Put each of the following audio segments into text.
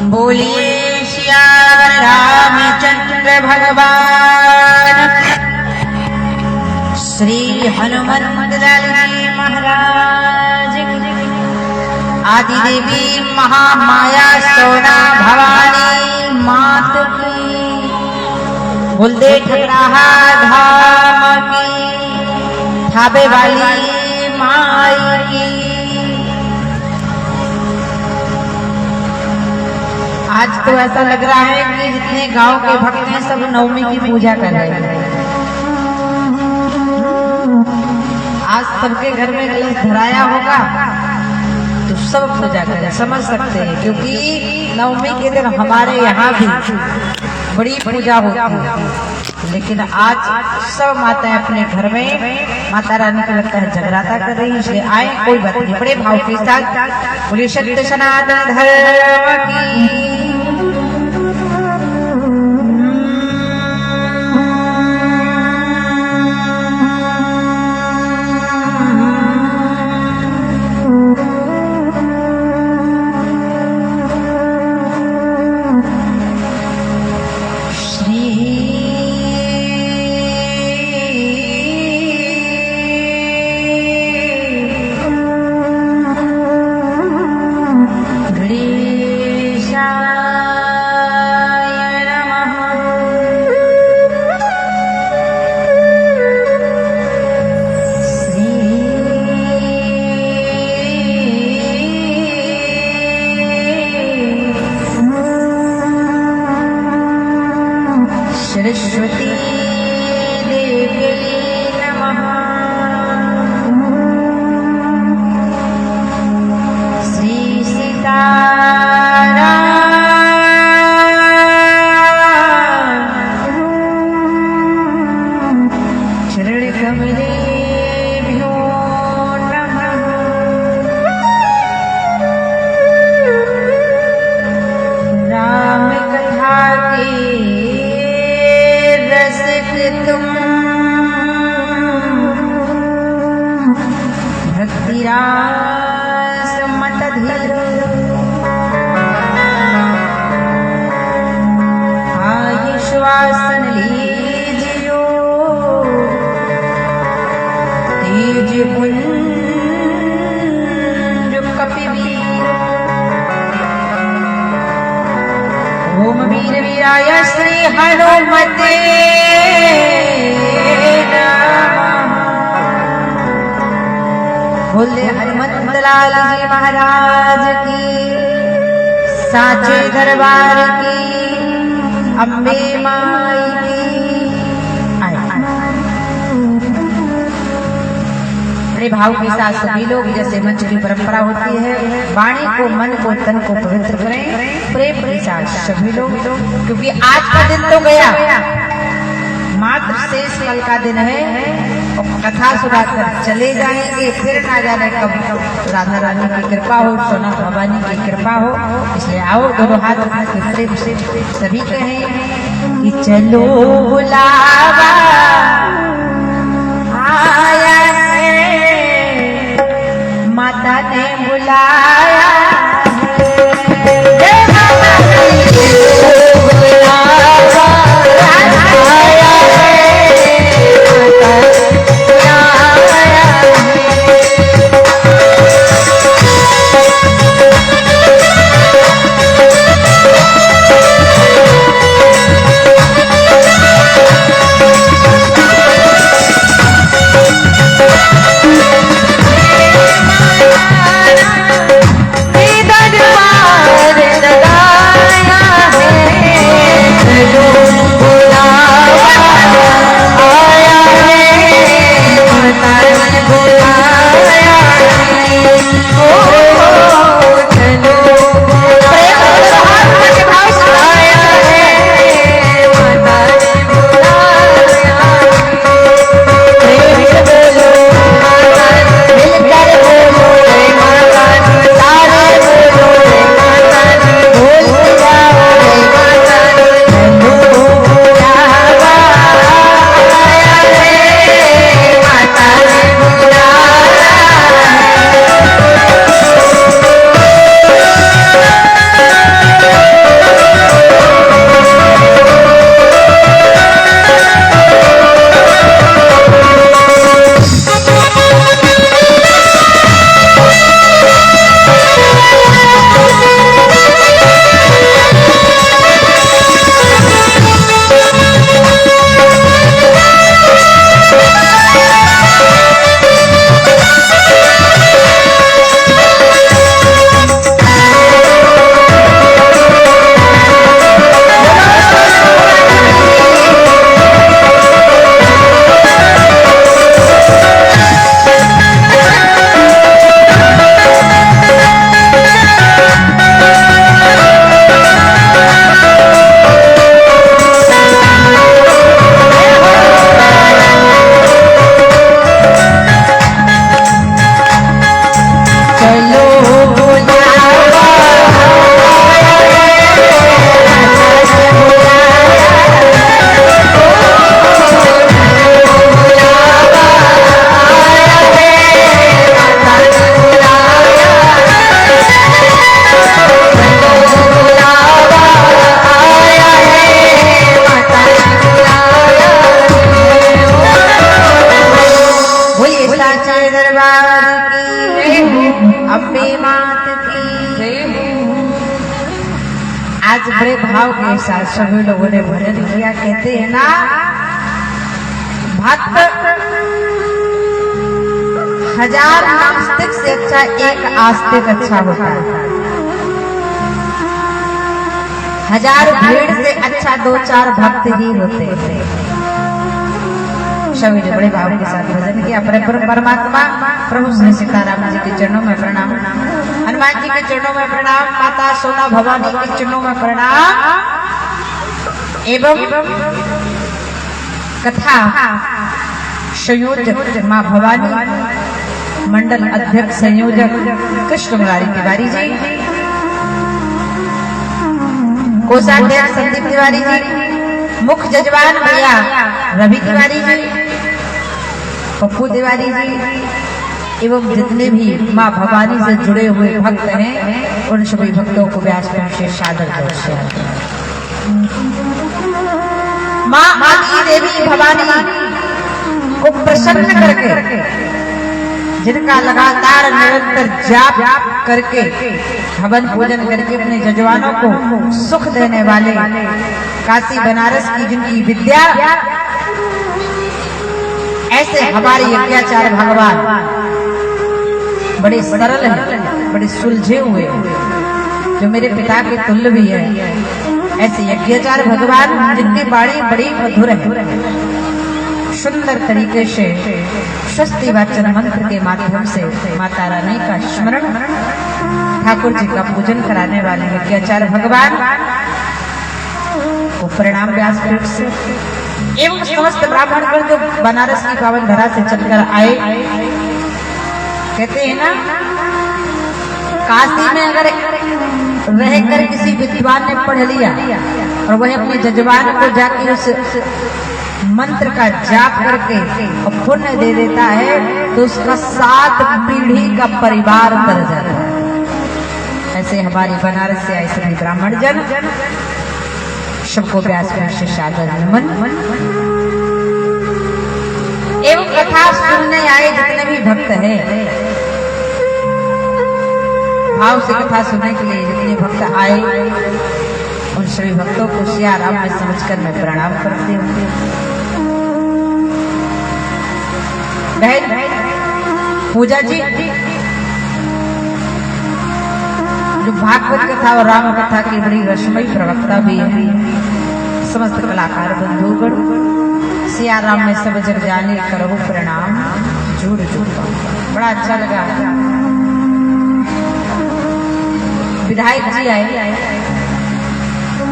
बोलिए सियावर रामचंद्र भगवान श्री हनुमंत लाल जी महाराज की। आदि देवी महामाया सोना भवानी मात की। बुलदे ठकराहा धाम की थाबे वाली माई की। आज तो ऐसा लग रहा है कि जितने गांव के भक्त हैं सब नवमी की पूजा कर रहे हैं। आज सबके घर में कलश धराया होगा तो सब पूजा करें, समझ सकते हैं, क्योंकि नवमी के दिन हमारे यहाँ भी बड़ी पूजा होती है। लेकिन आज सब माताएं अपने घर में माता रानी को लगता है जगराता कर रही है, इसलिए आए कोई बात नहीं, बड़े भाव के साथ बोलिए सत्य सनातन धर्म की। सरस्वती देवी नमः। श्री सीताराम चरण कमलेभ्यो नमः। राम कथा के तुम भक्ति रास मत धीर। आयुष्वासन लीजियो तेज पुंज कपिवीर। ओम वीर वीराय श्री हनुमते बोले हनुमंत लाल जी महाराज की। साचे दरबार की अम्बे माई की। बड़े भाव के साथ सभी लोग, जैसे मंच की परंपरा होती है, वाणी को मन को तन को पवित्र करें प्रेम के साथ सभी लोग, क्योंकि आज का दिन तो गया, मात्र शेष कल का दिन है। कथा सुनाकर चले जाएंगे, फिर ना जाने कब राधा रानी की कृपा हो, सोना भवानी की कृपा हो। इसलिए आओ दोनों हाथ उठा के प्रेम से सभी कहें कि चलो बुलावा आया है, माता ने बुलाया की अम्बे मात की। आज बड़े भाव के साथ सभी लोगों ने भजन किया। कहते हैं ना, भक्त 1000 नास्तिक से अच्छा एक आस्तिक अच्छा होता है। 1000 भीड़ से अच्छा 2-4 भक्त ही होते हैं। सभी ने बड़े भाव के साथ भजन किया। परमात्मा प्रभु श्री सीताराम जी के चरणों में प्रणाम, हनुमान जी के चरणों में प्रणाम, माता सोना भवानी के चरणों में प्रणाम। एवं कथा संयोजक माँ भवानी, मंडल अध्यक्ष संयोजक कृष्ण मुरारी तिवारी जी, कोषाध्यक्ष संदीप तिवारी जी, मुख्य जजमान भैया रवि तिवारी जी, पप्पू तिवारी जी एवं जितने भी माँ भवानी से जुड़े हुए भक्त हैं, उन सभी भक्तों को व्यासपीठ से सादर नमस्कार। माँ आदि देवी भवानी को प्रसन्न करके, जिनका लगातार निरंतर जाप करके हवन पूजन करके अपने जजवानों को सुख देने वाले काशी बनारस की जिनकी विद्या, ऐसे हमारे यज्ञाचार्य भगवान बड़े सरल हैं, बड़े सुलझे हुए हैं, जो मेरे पिता के तुल्य भी है। ऐसे यज्ञाचार्य भगवान जिनकी वाणी बड़ी मधुर है, सुंदर तरीके से स्वस्ति वाचन मंत्र के माध्यम से माता रानी का स्मरण, ठाकुर जी का पूजन कराने वाले यज्ञाचार्य भगवान को प्रणाम व्यासपीठ से। एवं समस्त ब्राह्मणगण जो बनारस की पावन धरा से चलकर आए। कहते हैं ना, काशी में अगर रहकर किसी विद्वान ने पढ़ लिया और वह अपने जजमान को जाके उस मंत्र का जाप करके और पुण्य दे देता है, तो उसका 7 पीढ़ी का परिवार तर जाता है। ऐसे हमारी बनारस से आए सभी ब्राह्मण जन सबको व्यासपीठ से सादर नमन। एवं कथा सुनने आए जितने भी भक्त हैं, भाव से कथा सुनने के लिए जितने भक्त आए, उन सभी भक्तों को सिया राम में समझकर मैं प्रणाम करती हूँ। बहन पूजा जी, जो भागवत कथा और राम कथा की बड़ी रसमयी प्रवक्ता भी है, समस्त कलाकार बंधुगण सिया राम में सब जग जाने करो प्रणाम जुड़ जुड़। बड़ा अच्छा लगा। विधायक जी आए,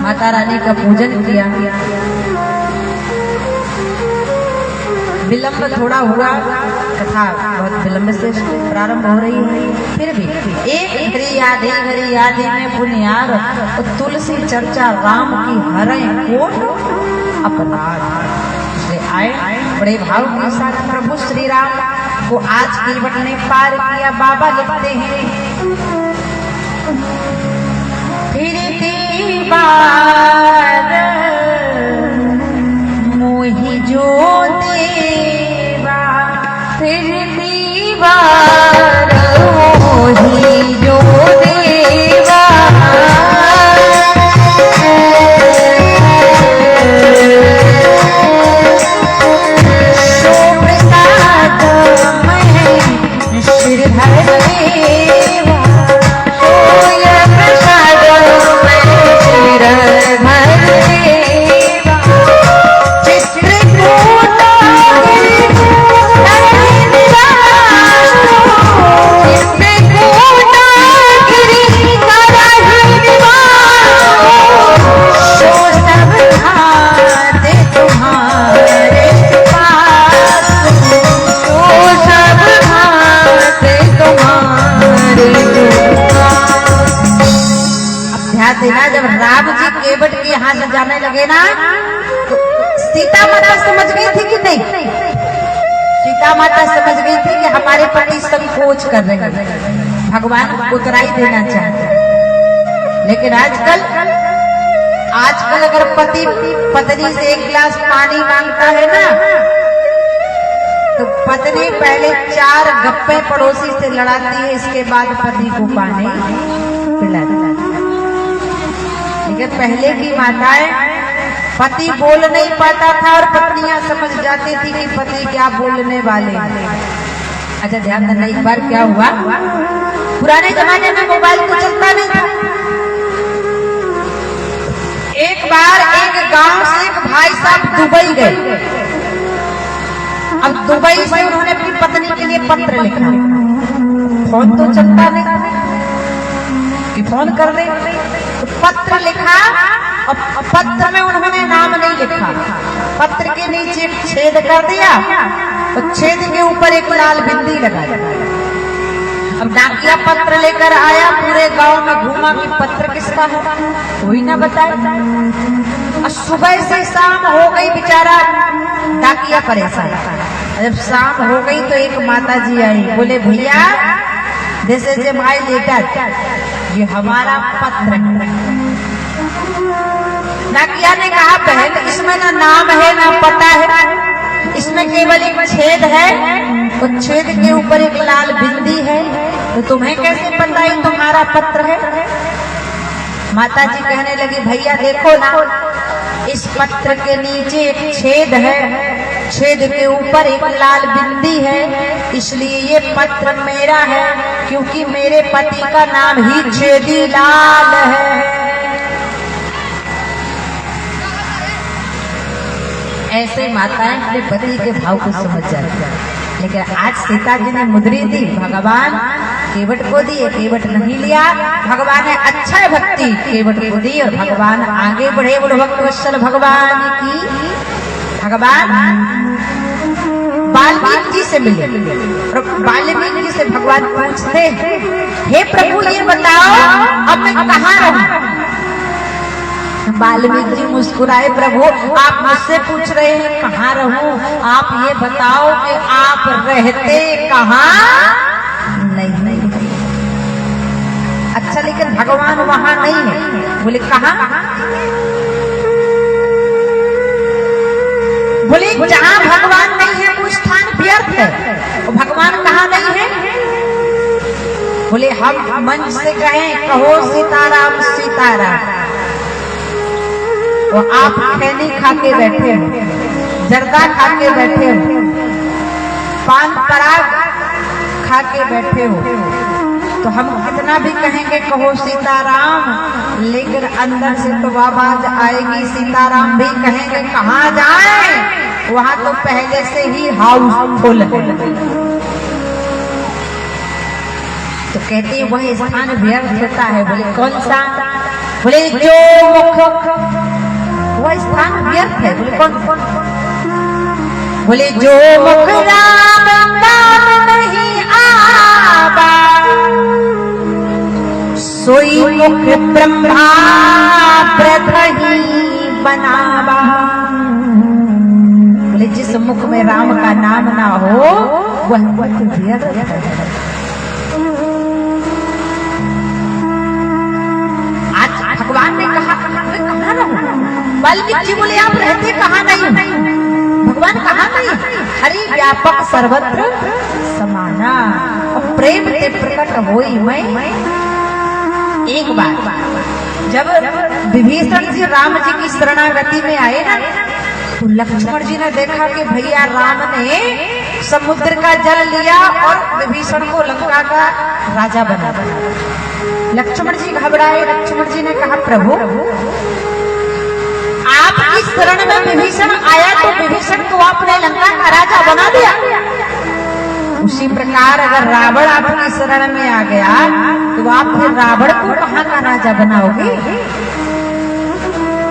माता रानी का पूजन किया। विलंब थोड़ा हुआ, कथा बहुत विलंब से प्रारंभ हो रही है, फिर भी एक हरि आदि में पुण्यार तुलसी चर्चा राम की हरै कोट अपराध। इसलिए आए बड़े भाव के साथ प्रभु श्री राम को आज कीर्वट ने पार किया। बाबा लिखते हैं, फिर बार मोहि जो देवा, फिर दीवार मोहि जो देवा, सो प्रसाद मैं सिर धर देवा, सोय प्रसाद मैं सिर धर देवा, चित्रकूट देना। जब राम जी केवट के यहाँ से जाने लगे ना, तो सीता माता समझ गई थी कि नहीं? सीता माता समझ गई थी कि हमारे पति संकोच कर रहे हैं, भगवान को उतराई देना चाहते हैं। लेकिन आजकल अगर पति पत्नी से एक गिलास पानी मांगता है ना, तो पत्नी पहले 4 गप्पे पड़ोसी से लड़ाती है, इसके बाद पति को पानी पिलाती है। लेकिन पहले की माताएं, पति बोल नहीं पाता था और पत्नियां समझ जाती थी कि पति क्या बोलने वाले। अच्छा ध्यान देना, एक बार क्या हुआ, पुराने जमाने में मोबाइल तो चलता नहीं था। एक बार एक गांव से एक भाई साहब दुबई गए। अब दुबई से उन्होंने अपनी पत्नी के लिए पत्र लिखा। फोन तो चलता नहीं कि फोन कर दे, तो पत्र लिखा। और पत्र में उन्होंने नाम नहीं लिखा, पत्र के नीचे एक छेद कर दिया और छेद के ऊपर एक लाल बिंदी लगा दी। अब डाकिया पत्र लेकर आया, पूरे गांव में घूमा कि पत्र किसका है, कोई ना बताए। और सुबह से शाम हो गई, बेचारा डाकिया परेशान। जब शाम हो गई तो एक माता जी आई, बोले भैया दिस इज माय लेटर, ये हमारा पत्र है। डाकिया ने कहा बहन इसमें ना नाम है ना पता है, इसमें केवल एक छेद है, और छेद के ऊपर एक लाल बिंदी है, तो तुम्हें कैसे पता है तुम्हारा पत्र है। माता जी कहने लगी भैया देखो ना, इस पत्र के नीचे एक छेद है, छेद के ऊपर एक लाल बिंदी है, इसलिए ये पत्र मेरा है, क्योंकि मेरे पति का नाम ही छेदी लाल है। ऐसे माताएं अपने पति के भाव को समझ जाती है। लेकिन आज सीता जी ने मुद्री दी, भगवान केवट को दी, केवट नहीं लिया। भगवान ने अच्छा भक्ति केवट को दी और भगवान आगे बढ़े। बोलो भक्त वत्सल भगवान की। भगवान वाल्मीकि जी से मिले और वाल्मीकि जी से भगवान पूछते, हे प्रभु ये बताओ अब मैं कहाँ रहूं। वाल्मीकि जी मुस्कुराए, प्रभु आप मुझसे पूछ रहे हैं कहाँ रहूं, आप ये बताओ कि आप रहते कहाँ। नहीं अच्छा, लेकिन भगवान वहां नहीं है। बोले कहाँ। बोले जहां भगवान नहीं है वो स्थान व्यर्थ है। और भगवान कहाँ नहीं है। बोले हम मंच से कहें कहो सीताराम सीताराम, और आप खैनी खा के बैठे हो, जर्दा खा के बैठे हो, पान पराग खा के बैठे हो, तो हम कितना भी कहेंगे कहो सीताराम, लेकिन अंदर से तो आवाज आएगी सीताराम भी कहेंगे कहाँ जाए, वहां तो पहले से ही हाउसफुल है। तो कहते हैं वही स्थान व्यर्थ होता है। बोले कौन सा। बोले जो मुख वह स्थान व्यर्थ है। बोले कौन। बोले जो मुख राम नाम नहीं आवा, सोई मुख ब्रह्मा प्रथही बनावा। बोले जिस मुख में राम का नाम ना हो वह मुख व्यर्थ है। आज भगवान ने कहा कहाँ रहूं। वाल्मीकि जी बोले आप रहते कहाँ नहीं। भगवान कहाँ नहीं। हरि व्यापक सर्वत्र समाना, प्रेम से प्रकट होई मैं। एक बार जब विभीषण जी राम जी की शरणागति में आए ना, तो लक्ष्मण जी ने देखा कि भैया राम ने समुद्र का जल लिया और विभीषण को लंका का राजा बना दिया। लक्ष्मण जी घबराए। लक्ष्मण जी ने कहा प्रभु आपकी शरण में विभीषण आया तो विभीषण को आपने लंका का राजा बना दिया। उसी प्रकार अगर रावण आपकी शरण में आ गया तो आप फिर रावण को कहाँ का राजा बनाओगे।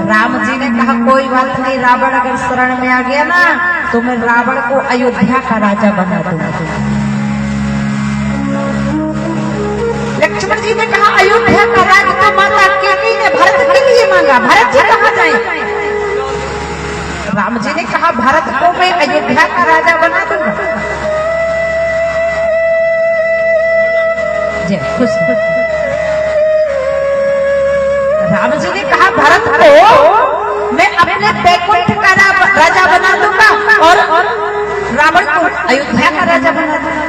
राम जी ने कहा कोई बात नहीं, रावण अगर शरण में आ गया ना तो मैं रावण को अयोध्या का राजा बना दूंगा। लक्ष्मण जी ने कहा अयोध्या का राज तो माता केकई ने भरत के लिए मांगा, भरत जी कहाँ जाए। राम जी ने कहा भरत को मैं अयोध्या का राजा बना दूंगा। जय खुश। राम जी ने कहा भरत को मैं अपने बैकुंठ का राजा बना दूंगा और रावण को अयोध्या का राजा बना दिया।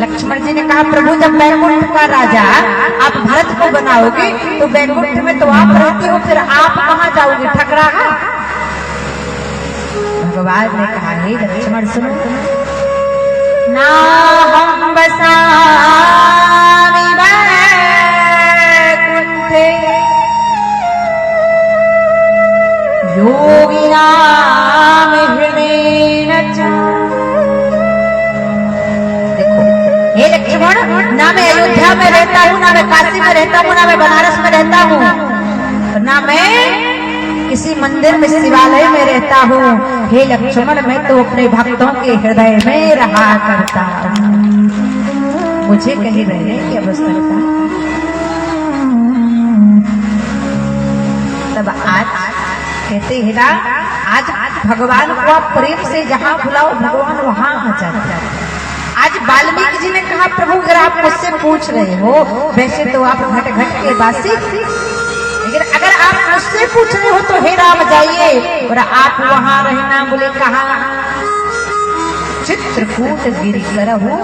लक्ष्मण जी ने कहा प्रभु जब बैकुंठ का राजा आप भरत को बनाओगे तो बैकुंठ में तो आप रहते हो, फिर आप कहाँ जाओगे ठकराहा। भगवान ने कहा हे लक्ष्मण सुनो, ना हम बसामि बैकुंठे योगिनाम हृदयेन च। देखो हे लक्ष्मण, ना मैं अयोध्या में रहता हूँ, ना मैं काशी में रहता हूँ, ना मैं बनारस में रहता हूँ, ना मैं किसी मंदिर में शिवालय में रहता हूँ। हे लक्ष्मण मैं तो अपने भक्तों के हृदय में रहा करता हूँ। मुझे कह रहे हैं कि अवस्था तब आज कहते हैं ना, आज भगवान को आप प्रेम से जहाँ बुलाओ भगवान वहाँ आ जाते हैं। आज वाल्मीकि जी ने कहा प्रभु अगर आप मुझसे पूछ रहे हो, वैसे तो आप घट घट के वासी, लेकिन अगर आप मुझसे पूछ रहे हो तो हे राम जाइए, और आप वहाँ रहना बोले कहाँ, चित्रकूट गिरि करहु। तो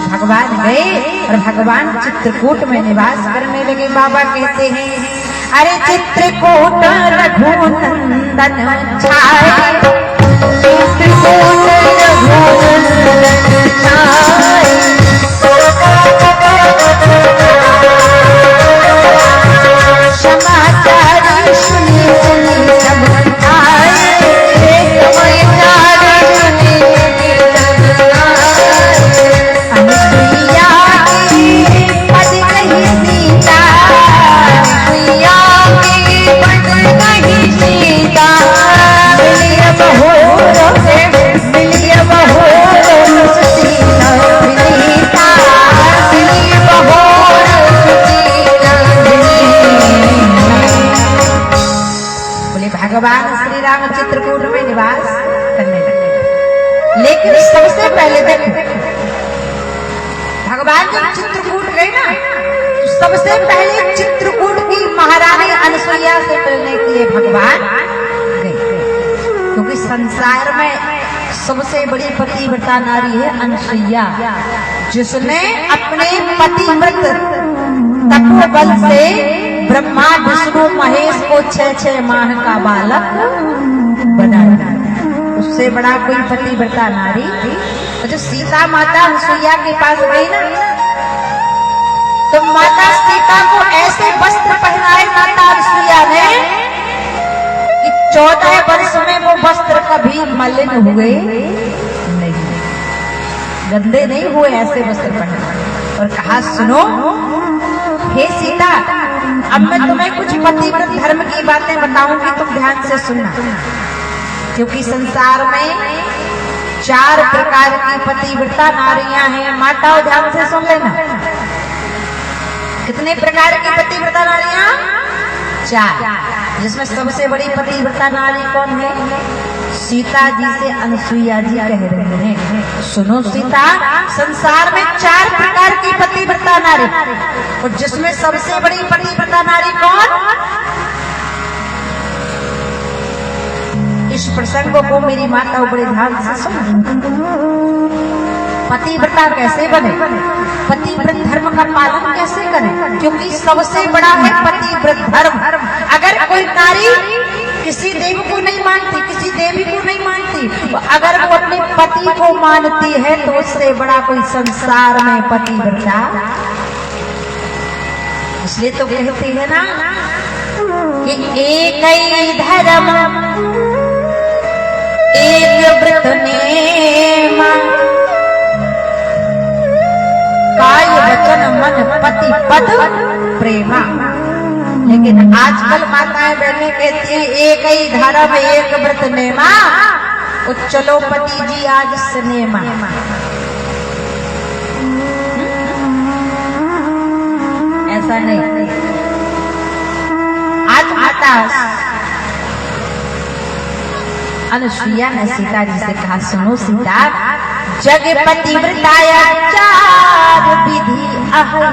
भगवान गए और भगवान चित्रकूट में निवास करने लगे। बाबा कहते हैं अरे चित्रकूट रघुनंदन छाए, चित्रकूट रघुनंदन छाए, समाचार सुनी सुनी सब आए, समाचार सुनी सब आए। अनुसुईया की पद कही सीता, अनुसुईया की पद कही सीता, मिलिया बहोर से मिलिया बहोर सुसीता विनीता, मिलिया बहोर सुसीता विनीता। बोले भगवान श्री राम चित्रकूट में निवास करने लगे। लेकिन सबसे पहले देखो भगवान जब चित्रकूट गए ना, तो सबसे पहले चित्रकूट की महारानी अनुसुईया से मिलने के लिए भगवान गए, क्योंकि संसार में सबसे बड़ी पतिव्रता नारी है अनुसुईया, जिसने अपने पतिव्रत तपोबल से ब्रह्मा विष्णु महेश को 6-6 माह का बालक बनाया। उससे बड़ा कोई पतिव्रता नारी। और जो सीता माता अनुसुईया के पास गई ना, तो माता सीता को ऐसे वस्त्र पहनाए माता अनुसुईया ने कि 14 वर्ष में वो वस्त्र कभी मलिन हुए नहीं, गंदे नहीं हुए, ऐसे वस्त्र पहनाए। और कहा सुनो हे सीता, अब मैं तुम्हें कुछ पतिव्रत धर्म की बातें बताऊंगी, तुम ध्यान से सुनना, क्योंकि संसार में 4 प्रकार की पतिव्रता नारियां हैं। माताओं ध्यान से सुन लेना, कितने प्रकार की पतिव्रता नारियां? 4, जिसमें सबसे बड़ी पतिव्रता नारी कौन है? सीता जी से अनुसुईया जी कह रहे हैं सुनो सीता, संसार में 4 प्रकार की पतिव्रता नारी, और जिसमें सबसे बड़ी पतिव्रता नारी कौन? इस प्रसंग को मेरी माता बड़े ध्यान से सुनो। पतिव्रता कैसे बने, पतिव्रत धर्म का पालन कैसे करें, क्योंकि सबसे बड़ा है पतिव्रत धर्म। अगर कोई नारी किसी देव को नहीं मानती, किसी देवी को नहीं मानती, तो अगर वो अपने पति को मानती है तो उससे बड़ा कोई संसार में पतिव्रता। इसलिए तो कहती है ना कि एक ही धर्म एक व्रत नेम, काय वचन मन पति पद प्रेमा। लेकिन आजकल माताएं बहनें कहती हैं एक ही धर्म एक व्रत नेमा, चलो पति जी आज सिनेमा। ऐसा नहीं, आज माता अनुसुईया ने सीता जी से कहा सुनो सीता, जग पतिव्रताया 4 विधि अहई।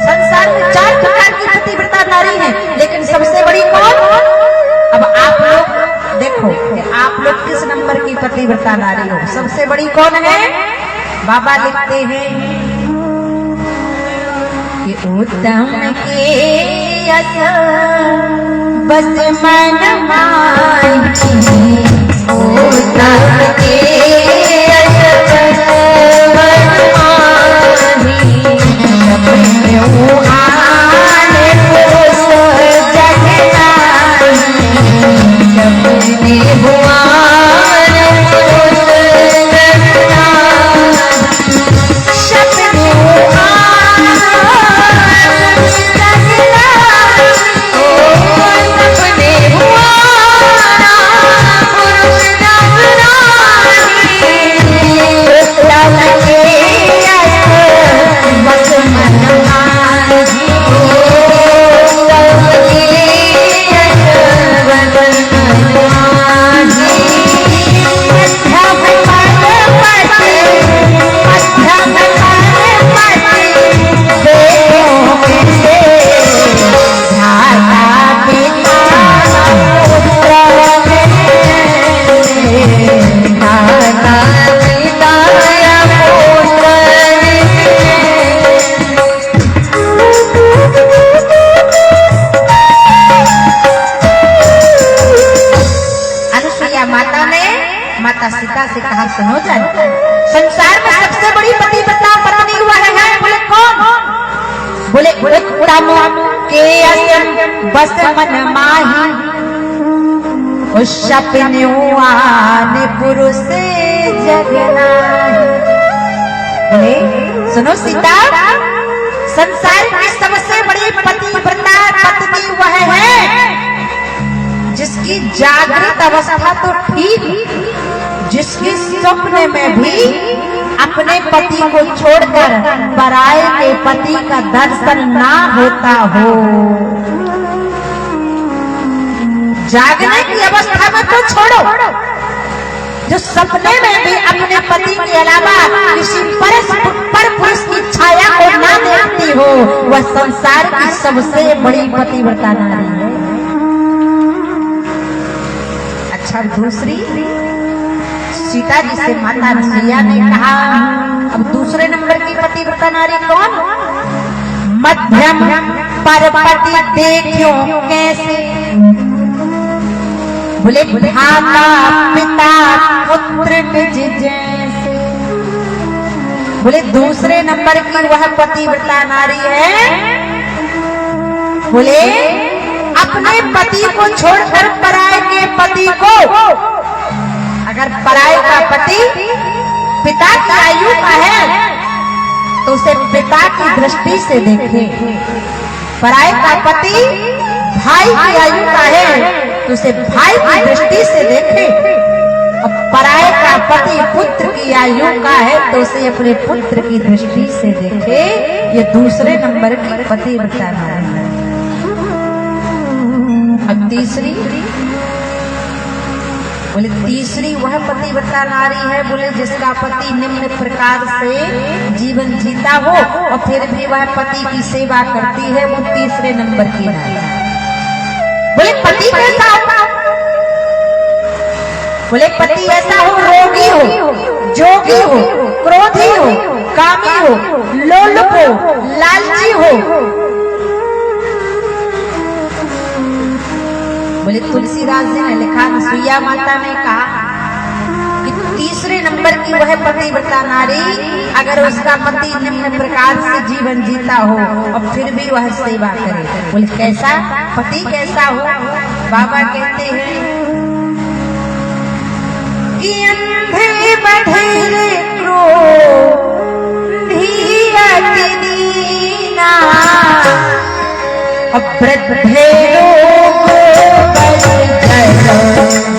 संसार में 4 प्रकार की पतिव्रता नारी है, लेकिन सबसे बड़ी कौन? अब आप लोग देखो कि आप लोग किस नंबर की पतिव्रता नारी हो। सबसे बड़ी कौन है? बाबा लिखते हैं कि उत्तम के यश बस मन माही, उत्तम के यश बस मन माही, सब आने पुरुष जग नाही, सबने भुआन पुरुष जग नाही, सबने भुआन जग नाही, सबने भुआन पुरुष जग नाही, उत्तम के यश बस मन माही, उत्तम के यश बस मन माही, मध्यम पद पति, मध्यम पद पति, देवों में से धाता पिता पुत्र धाता पिता पुत्र। अनुसुईया माता ने माता सीता से कहा, सुनो जान, संसार में सबसे बड़ी पतिव्रता पत्नी हुआ है। बोले कौन? बोले उत्तम के यश बस मन माही, उस सपने आने पुरुष जग नाही। बोले सुनो सीता, संसार की सबसे बड़ी पतिव्रता पत्नी वह है जिसकी जागृत अवस्था तो ठीक, जिसकी स्वप्न में भी अपने पति को छोड़कर पराये के पति का दर्शन ना होता हो। जागने की अवस्था में तो छोड़ो, जो सपने में भी अपने पति के अलावा किसी पर पुरुष की छाया को ना देखती हो, वह संसार की सबसे बड़ी पतिव्रता नारी है। अच्छा, दूसरी सीता जी से माता अनुसुईया ने कहा, अब दूसरे नंबर की पतिव्रता नारी कौन? मध्यम पर पति देखियो कैसे, बोले भ्राता पिता पुत्र निज जैसे। बोले दूसरे नंबर की वह पतिव्रता नारी है, बोले अपने पति को छोड़कर पराये के पति को, अगर पराये का पति पिता की आयु का है तो उसे पिता की दृष्टि से देखे, पराये का पति भाई की आयु का है तो उसे भाई की दृष्टि से देखे, और पराये का पति पुत्र की आयु का है तो उसे अपने पुत्र की दृष्टि से देखे। ये दूसरे नंबर की पतिव्रता नारी है। अब तीसरी, बोले तीसरी वह पतिव्रता नारी है, बोले जिसका पति निम्न प्रकार से जीवन जीता हो और फिर भी वह पति की सेवा करती है, वो तीसरे नंबर की नारी है। बोले पति कैसा हो? बोले पति ऐसा हो, रोगी हो, जोगी हो, क्रोधी हो, कामी हो, लोलुप हो, लालची हो। बोले तुलसीदास जी ने लिखा, अनुसुईया माता ने कहा कि तीसरे नंबर की वह पतिव्रता नारी, अगर उसका पति निम्न प्रकार से जीवन जीता हो और फिर भी वह सेवा करे। बोले कैसा पति कैसा हो? बाबा कहते हैं कि अंधे बधिर क्रोधी अति दीना, और वृद्धे लोग बस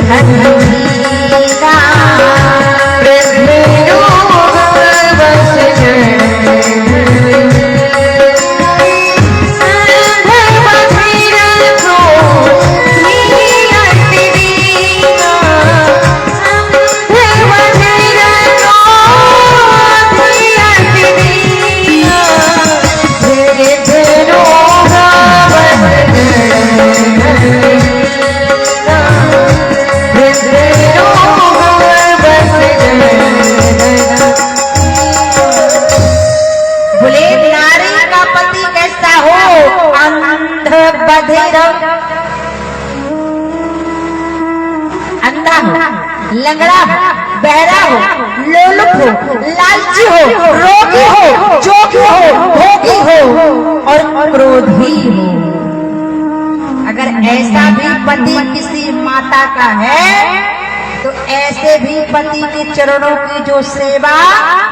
धन हीना, वृद्धे लोग बस Yeah. लंगड़ा हो, बहरा हो, लोलुप हो, लालची हो, रोगी हो, जोगी हो, भोगी हो और क्रोधी हो। अगर ऐसा भी पति किसी माता का है तो ऐसे भी पति के चरणों की जो सेवा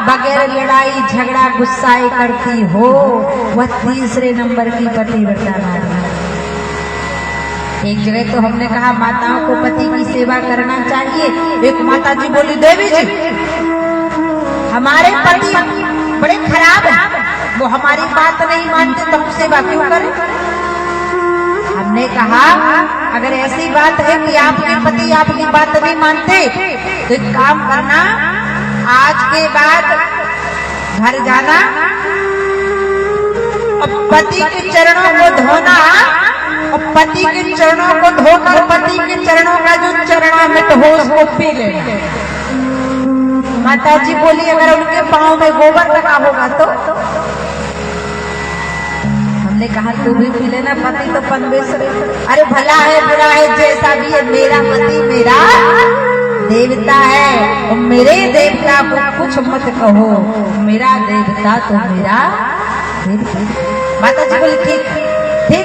बगैर लड़ाई झगड़ा गुस्साए करती हो वह तीसरे नंबर की पतिव्रता नारी। एक जगह तो हमने कहा माताओं को पति की सेवा करना चाहिए। एक माता जी बोली, देवी जी हमारे पति बड़े खराब हैं, वो हमारी बात नहीं मानते तो हम सेवा क्यों करें? हमने कहा अगर ऐसी बात है कि आपके पति आपकी बात नहीं मानते तो एक काम करना, आज के बाद घर जाना और पति के चरणों को धोना और पति के चरणों को धोकर पति के चरणों का जो चरणामृत हो उसको पी लेना। माता जी बोली अगर उनके पांव में गोबर लगा होगा तो हमने कहा तू भी पी लेना, पति तो परमेश्वर। अरे भला है बुरा है जैसा भी है, मेरा पति मेरा देवता है और मेरे देवता को कुछ मत कहो, मेरा देवता तो मेरा देवता। माता जी बोली ठीक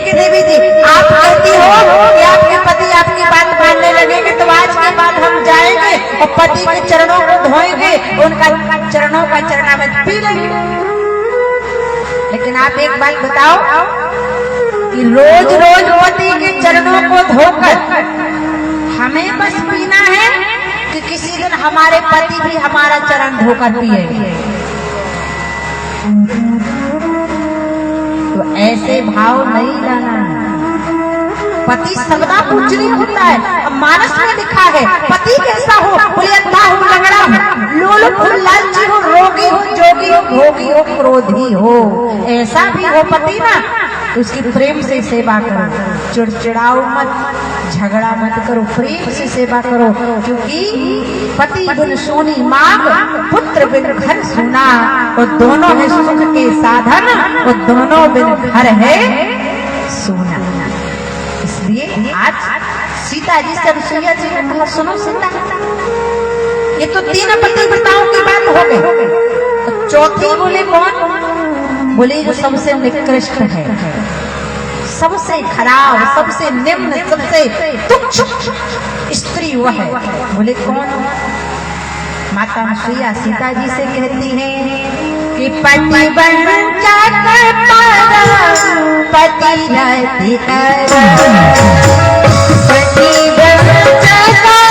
है देवी जी, आप कहती हो कि आपके पति आपकी बात मानने लगेंगे तो आज के बाद हम जाएंगे और पति के चरणों को धोएंगे, उनका चरणों का चरणामृत पी लेंगे। लेकिन आप एक बात बताओ कि रोज रोज पति के चरणों को धोकर हमें बस पीना है कि किसी दिन हमारे पति भी हमारा चरण धोकर पिएंगे? तो ऐसे भाव नहीं लाना है। पति सबदा पूजनीय होता है। अब मानस में लिखा है पति कैसा हो, कोई अंधा हो, लंगड़ा हो, लोलुप हो, लालची हो, रोगी हो, जोगी हो, भोगी हो, क्रोधी हो, ऐसा भी हो पति ना, उसकी प्रेम से सेवा करो, चिड़चिड़ाओ मत, झगड़ा मत करो, प्रेम से सेवा करो। क्योंकि पति बिन सोनी मांग, पुत्र बिन घर सुना, और दोनों है सुख के साधन, और दोनों बिन घर है सोना। इसलिए आज सीता जी से रसोईया जी ने कहा सुनो सीता, ये तो तीन पतिव्रताओं की बात हो गई, तो चौथी बोले कौन? बोले जो सबसे निकृष्ट है, सबसे खराब, सबसे निम्न, सबसे तुच्छ स्त्री वह है। बोले कौन? माता रसोईया सीता जी से कहती है कि पति बन जाकर पति रति कर, पति बन जाकर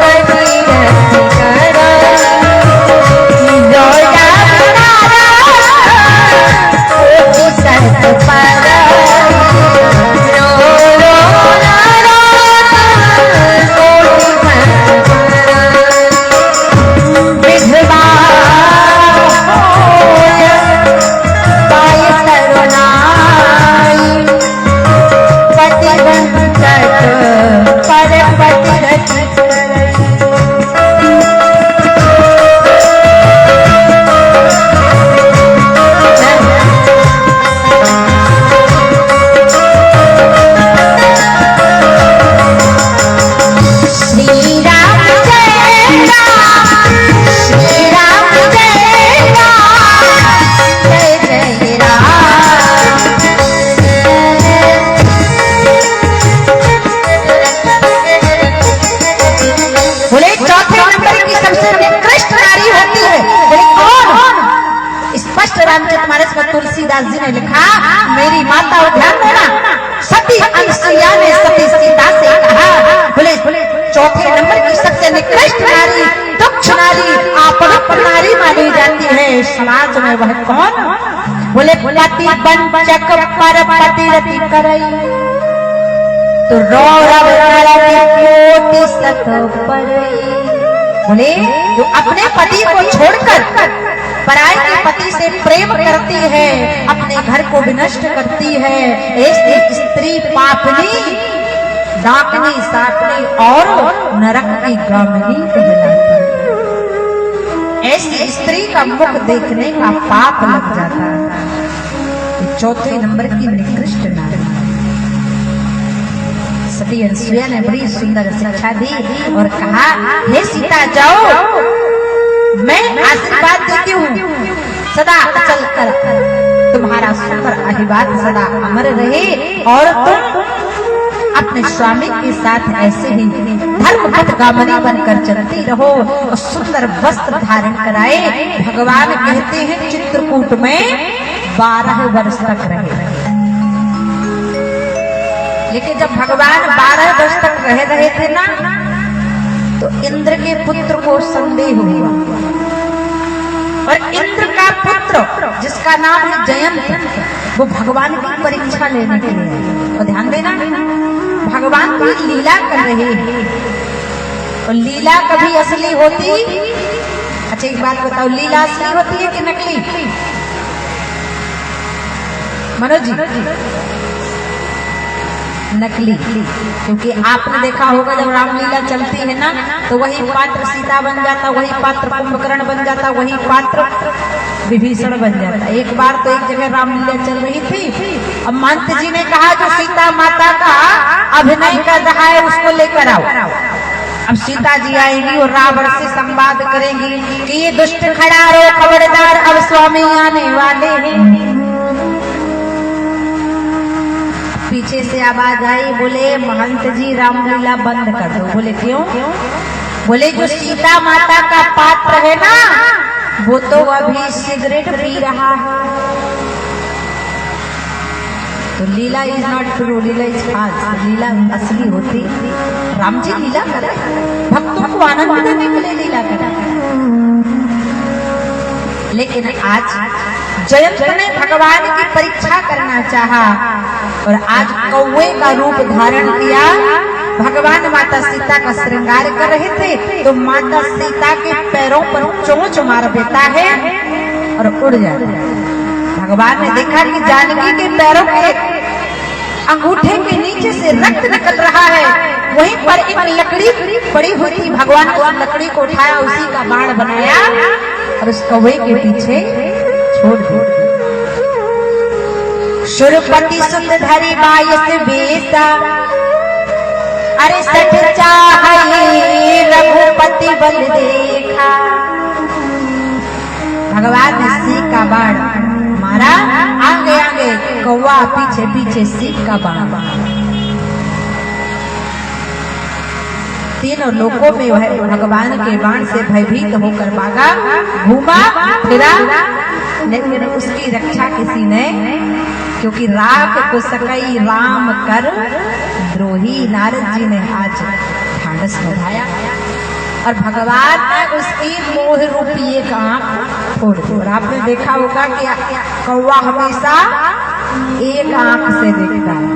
पति रति कर, लोटा कोटि सत पर, रो रो रो कोटि सत पर, विधवा रामचरितमानस में तुलसीदास जी ने लिखा, मेरी माता और ध्यान देना, सती अनुसुईया ने सती सीता से कहा, बोले चौथे नंबर की सबसे निकृष्ट नारी, तुच्छ नारी, आपन नारी मानी जाती है समाज में, वह कौन? बोले पति बंचक पर पति रति करई, तो रौरव कोटि सत परई। बोले जो अपने पति को छोड़कर पराये के पति से प्रेम करती है, अपने घर को विनष्ट करती है, ऐसी स्त्री पापनी, डाकनी, साकनी और नरक की गामिनी कहलाती है। ऐसी स्त्री का मुख देखने का पाप लग जाता है। चौथे नंबर की निकृष्ट नारी। सती अनसुईया ने बड़ी सुंदर शिक्षा दी और कहा, हे सीता जाओ, मैं आशीर्वाद देती हूँ, सदा अचल कर तुम्हारा सुंदर आशीर्वाद सदा अमर रहे और तुम अपने स्वामी के साथ ऐसे ही धर्म पथगामिनी बनकर चलती रहो और सुंदर वस्त्र धारण कराए। भगवान कहते हैं चित्रकूट में 12 वर्ष तक रहे। लेकिन जब भगवान 12 वर्ष तक रह रहे थे ना, तो इंद्र के पुत्र को संदेह हुआ और इंद्र का पुत्र जिसका नाम है जयंत, वो भगवान की परीक्षा लेने के लिए, और ध्यान देना भगवान की लीला कर रहे हैं और लीला कभी असली होती। अच्छा एक बात बताओ, लीला असली होती है कि नकली? मनोज जी, नकली। क्योंकि आपने देखा होगा जब रामलीला चलती है ना, तो वही पात्र सीता बन जाता, वही पात्र कुंभकर्ण बन जाता, वही पात्र विभीषण बन जाता। एक बार तो एक जगह रामलीला चल रही थी, अब महंत जी ने कहा जो सीता माता का अभिनय कर रहा है उसको लेकर आओ। अब सीता जी आएंगी और रावण से संवाद करेंगी कि ये दुष्ट खड़ा रो खबरदार, अब स्वामी आने वाले हैं। पीछे से आवाज आई, बोले महंत जी रामलीला बंद कर दो। बोले क्यों? बोले जो सीता माता का पात्र है ना, वो तो अभी सिगरेट पी रहा है। तो leela is not true, leela is false. लीला असली होती। राम जी लीला करे, भक्तों को आनंद देने के लिए लीला करे। लेकिन आज जयंत ने भगवान की परीक्षा करना चाहा और आज कौवे का रूप धारण किया। भगवान माता सीता का श्रृंगार कर रहे थे तो माता सीता के पैरों पर चोंच मार देता है और उड़ जाता है। भगवान ने देखा कि जानकी के पैरों के अंगूठे के नीचे से रक्त निकल रहा है। वहीं पर एक लकड़ी पड़ी हुई थी, भगवान ने उस लकड़ी को उठाया, उसी का बाण बनाया और उस कौवे के पीछे छोड़ दिया। सुरपति सुत धरी बायस बेसा, अरे सठ चाहे रघुपति बल देखा। भगवान ने सीख का बाण मारा, आगे आगे कौवा, पीछे पीछे सीख का बाण। तीनों लोकों में वह भगवान के बाण से भयभीत होकर भागा, घूमा फिरा, लेकिन उसकी रक्षा किसी ने, क्योंकि राख को सकई राम कर द्रोही, नारद जी ने आज ढांढस बढ़ाया और भगवान ने उसकी मोह रूपी एक आंख फोड़ दी। और आपने देखा होगा कि कौवा हमेशा एक आंख से देखता है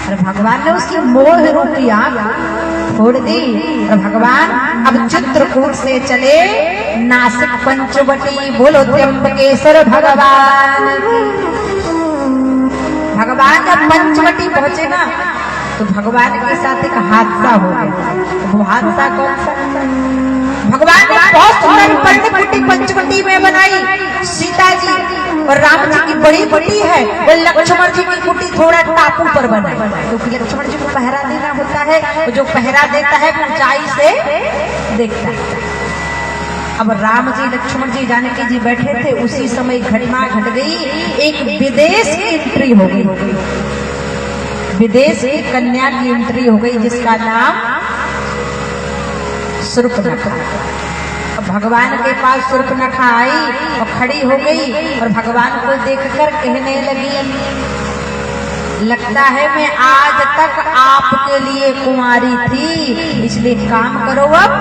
और भगवान ने उसकी मोह रूपी आंख फोड़ दी। और भगवान अब चित्रकूट से चले नासिक पंचवटी। बोलो त्र्यंबकेश्वर भगवान। भगवान जब पंचवटी पहुंचे ना, तो भगवान के साथ एक हादसा हो गया। वो हादसा कौन सा? भगवान ने बहुत सुंदर पर्णकुटी पंचवटी में बनाई। सीता जी और राम जी की बड़ी बड़ी है, वो लक्ष्मण जी की कुटी थोड़ा टापू पर बनाई, क्योंकि लक्ष्मण जी को पहरा देना होता है। तो जो पहरा देता है ऊंचाई से देखता है। अब राम जी लक्ष्मण जी जानकी जी बैठे थे, उसी समय घटना घट गई। एक विदेश की एंट्री हो गई, विदेश की कन्या की एंट्री हो गई, जिसका नाम शूर्पणखा। अब भगवान के पास शूर्पणखा आई और खड़ी हो गई और भगवान को देखकर कहने लगी, लगता है मैं आज तक आपके लिए कुंवारी थी, इसलिए काम करो, अब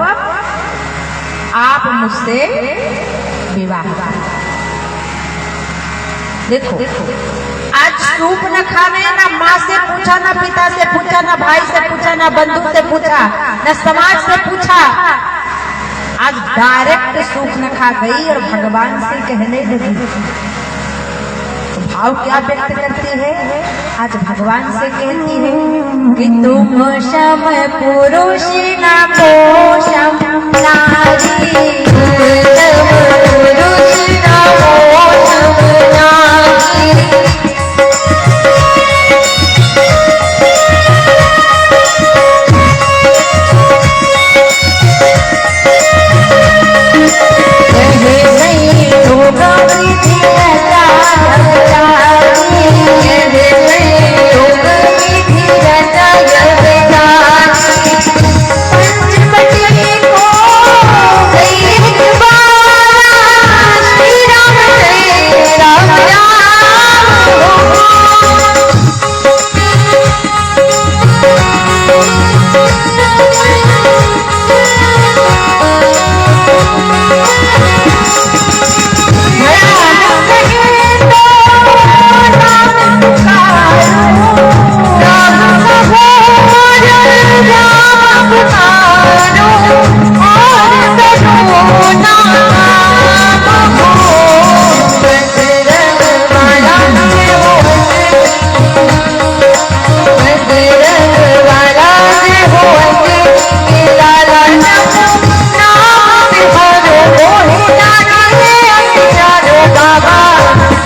आप मुझसे विवाह। देखो आज शूर्पणखा ने ना माँ से पूछा, ना पिता से पूछा, ना भाई से पूछा, ना बंधु से पूछा, ना समाज से पूछा। आज डायरेक्ट शूर्पणखा गई और भगवान से कहने लगी। तो भाव क्या व्यक्त करती है? आज भगवान से कहती है कि तुम शम पुरुष ना पोषम नारी, पुरुष ना पोषम नारी।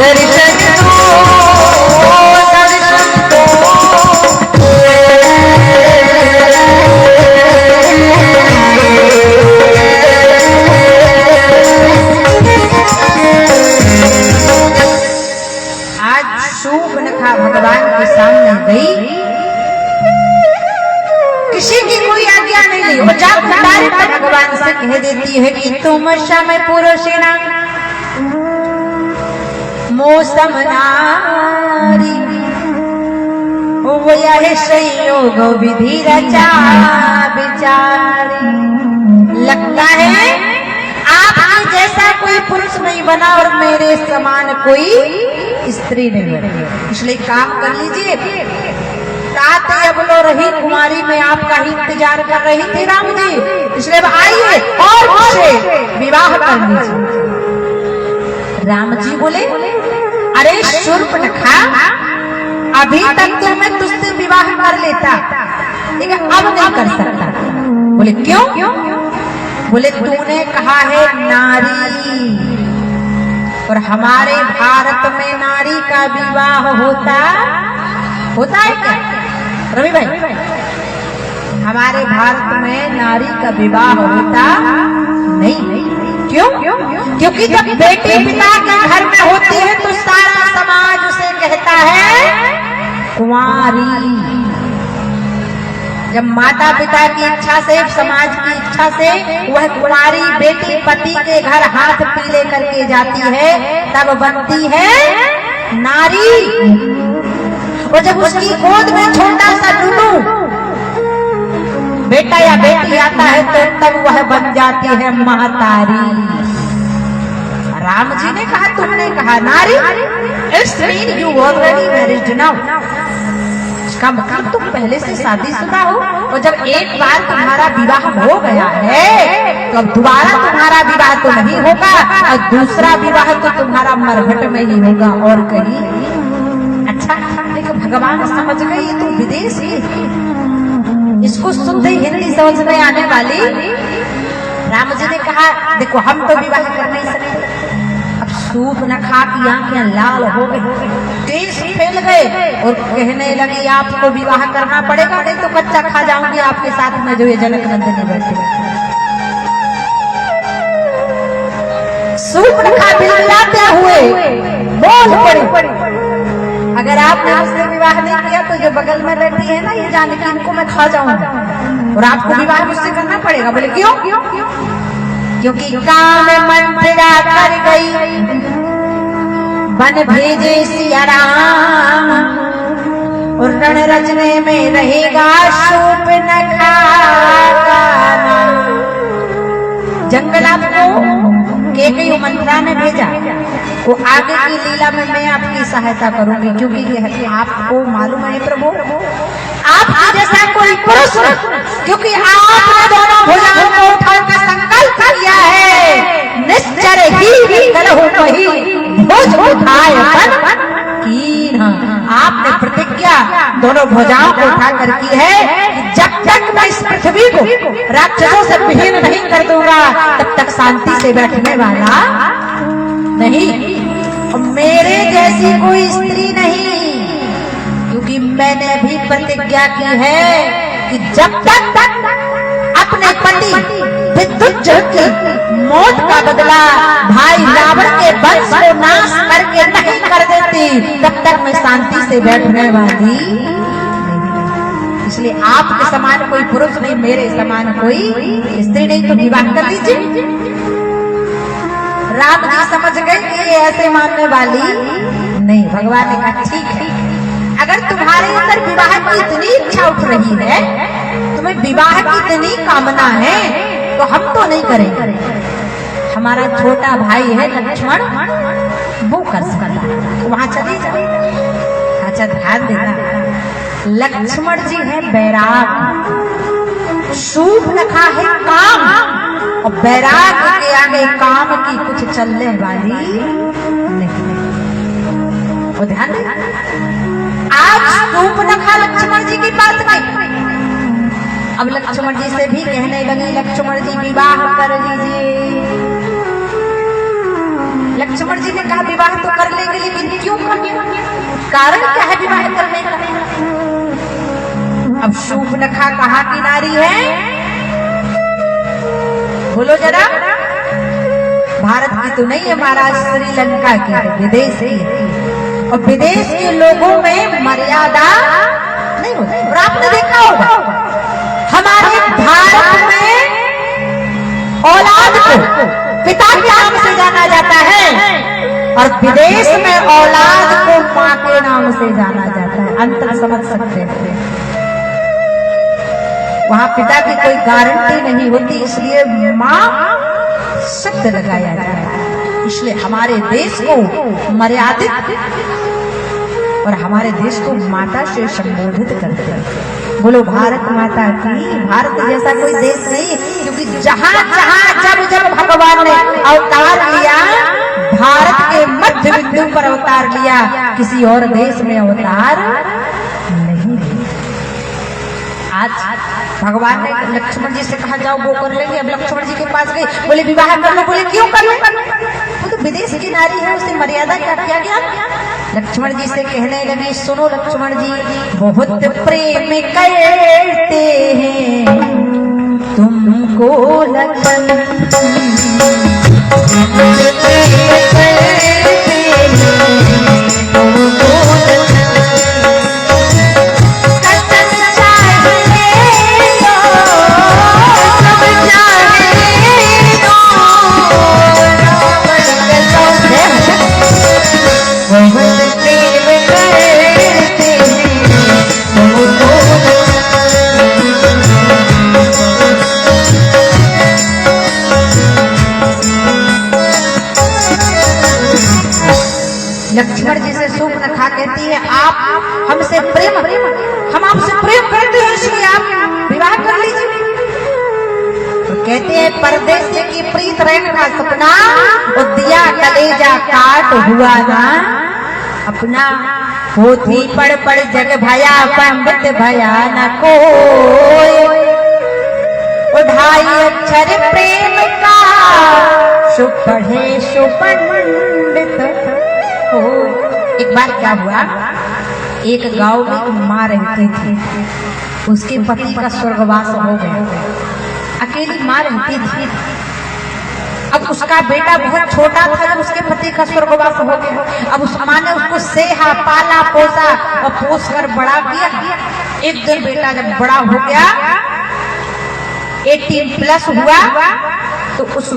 दर्शन दो, दर्शन दो। आज शूर्पणखा भगवान के सामने गई, किसी की कोई आज्ञा नहीं ली, वो जाकर डायरेक्ट भगवान से कह देती है कि तुम समय पुरुषेणा मौसम नारी, वो यह संयोग विधि रचा विचारी। लगता है आपके जैसा कोई पुरुष नहीं बना और मेरे समान कोई स्त्री नहीं बनी, इसलिए काम कर लीजिए। रात अब लो रही कुमारी में आपका ही इंतजार कर रही थी राम जी, इसलिए अब आइए और मुझसे विवाह कर लीजिए। राम जी बोले, अरे शूर्पणखा, अभी तक तो मैं तुझसे विवाह कर लेता, लेकिन अब नहीं कर सकता। बोले क्यों? बोले तूने कहा है नारी, और हमारे भारत में नारी का विवाह होता है क्या रवि भाई? हमारे भारत में नारी का विवाह होता नहीं। क्यों? क्योंकि जब बेटी पिता के घर में होती है तो सारा समाज उसे कहता है कुंवारी। जब माता पिता की इच्छा से, समाज की इच्छा से वह कुंवारी बेटी पति के घर हाथ पीले करके जाती है, तब बनती है नारी। और जब उसकी गोद में छोटा सा टुटू बेटा या बेटी आता है तो तब वह बन जाती है महतारी। राम जी ने कहा, तुमने कहा नारी, it's mean you already married now. इसका मतलब तुम पहले से शादीशुदा हो, और जब एक बार तुम्हारा विवाह हो गया है तो अब दोबारा तुम्हारा विवाह तो नहीं होगा, और दूसरा विवाह तो तुम्हारा मरघट में ही होगा और कहीं। अच्छा, लेकिन भगवान समझ गए ये तो विदेशी, इसको शुद्ध हिंदी समझ में आने वाली। राम जी ने कहा, देखो हम तो विवाह कर नहीं सकते। अब शूर्पणखा की आंखें लाल हो गई, केस फैल गए और कहने लगी आपको विवाह करना पड़ेगा, नहीं तो कच्चा खा जाऊंगी आपके साथ में जो ये जनक नंदिनी बैठे। शूर्पणखा बिलबिलाते हुए बोल पड़ी, अगर आपने मुझसे विवाह नहीं किया तो जो बगल में बैठी है ना ये जानकी, इनको मैं खा जाऊंगा और आपको विवाह मुझसे करना पड़ेगा। बोले क्यों? क्योंकि काम मंत्रा कर गई बन भेजे सिया राम, और रण रचने में रहेगा शूर्पणखा का नाम। जंगल आपको केकई मंत्रा ने भेजा, वो आगे की लीला में मैं आपकी सहायता करूंगी, क्योंकि ये आपको मालूम है प्रभु, आप जैसा कोई पुरुष, क्योंकि आपने दोनों भुजाओं को उठाकर संकल्प किया है, निश्चर ही कलहु कही भुज उठाए बन कीन। आपने प्रतिज्ञा दोनों भुजाओं को उठाकर की है कि जब तक मैं इस पृथ्वी को राक्षसों से विहीन नहीं कर दूंगा तब तक शांति से बैठने वाला नहीं, और मेरे जैसी कोई स्त्री नहीं, क्योंकि मैंने भी प्रतिज्ञा की है कि जब तक अपने पति विद्युत की मौत का बदला भाई रावण के वंश को नाश करके नहीं कर देती तब तक मैं शांति से बैठने वाली। इसलिए आपके समान कोई पुरुष नहीं, मेरे समान कोई स्त्री नहीं, तो विवाह कर लीजिए। राम जी समझ गए कि ये ऐसे मानने वाली नहीं। भगवान ने कहा ठीक है, अगर तुम्हारे अंदर विवाह की इतनी इच्छा उठ रही है, तुम्हें विवाह की इतनी कामना है, तो हम तो नहीं करेंगे। हमारा छोटा भाई है लक्ष्मण, वो कर सकता है, वहां चले जाए। अच्छा ध्यान देना, लक्ष्मण जी है बैराग, शूर्पणखा है काम, और बैराग के आगे काम की कुछ चलने वाली नहीं। वो ध्यान देना, आज शूर्पणखा लक्ष्मण जी की बात नहीं, अब लक्ष्मण जी से भी कहने लगी लक्ष्मण जी विवाह कर लीजिए। लक्ष्मण जी ने कहा विवाह तो कर लेंगे, लेकिन क्यों करने, कारण क्या है विवाह करने का? अब शूर्पणखा कहाँ की नारी है, बोलो जरा। भारत की तो नहीं है महाराज, श्रीलंका की है, विदेश की है। और विदेश के लोगों में मर्यादा नहीं होती। और आपने देखा होगा हमारे भारत में औलाद को पिता के नाम से जाना जाता है, और विदेश में औलाद को मां के नाम से जाना जाता है। अंतर समझ सकते हैं। वहां पिता की कोई गारंटी नहीं होती, इसलिए मां शब्द लगाया जाता है। इसलिए हमारे देश को मर्यादित और हमारे देश को माता से संबोधित करते हैं। बोलो भारत माता की। भारत जैसा कोई देश नहीं, क्योंकि जहां जहां जब जब भगवान ने अवतार लिया, भारत के मध्य बिंदु पर अवतार लिया, किसी और देश में अवतार नहीं लिया। आज भगवान ने लक्ष्मण जी से कहा जाओ वो कर लेंगे। अब लक्ष्मण जी के पास गए, बोले विवाह कर लो। बोले क्यों कर लो? वो तो विदेश की नारी है, उसे मर्यादा क्या किया गया? लक्ष्मण जी से कहने लगे, सुनो लक्ष्मण जी, बहुत प्रेम करते हैं तुमको लक्ष्मण, लक्ष्मण जी से शूर्पणखा कहती है, आप हमसे प्रेम, हम आपसे प्रेम करते हैं, इसलिए आप विवाह कर लीजिए। तो कहते हैं परदेश की प्रीत रहन का सपना, और दिया कलेजा काट हुआ ना अपना, होती पड़ पड़ जग भया पंडित भया न कोई, उठाई अक्षर प्रेम का सुपढ़े सुपंडित। एक बार क्या हुआ, एक गांव में एक माँ रहती थी, उसके पति का स्वर्गवास हो गया, अकेली माँ रहती थी। अब उसका बेटा बहुत छोटा था जब उसके पति का स्वर्गवास हो गया। अब उस माँ ने उसको सेहा, पाला, पोसा और पोस कर बड़ा किया। एक दिन बेटा जब बड़ा हो गया, 18+ हुआ, तो उस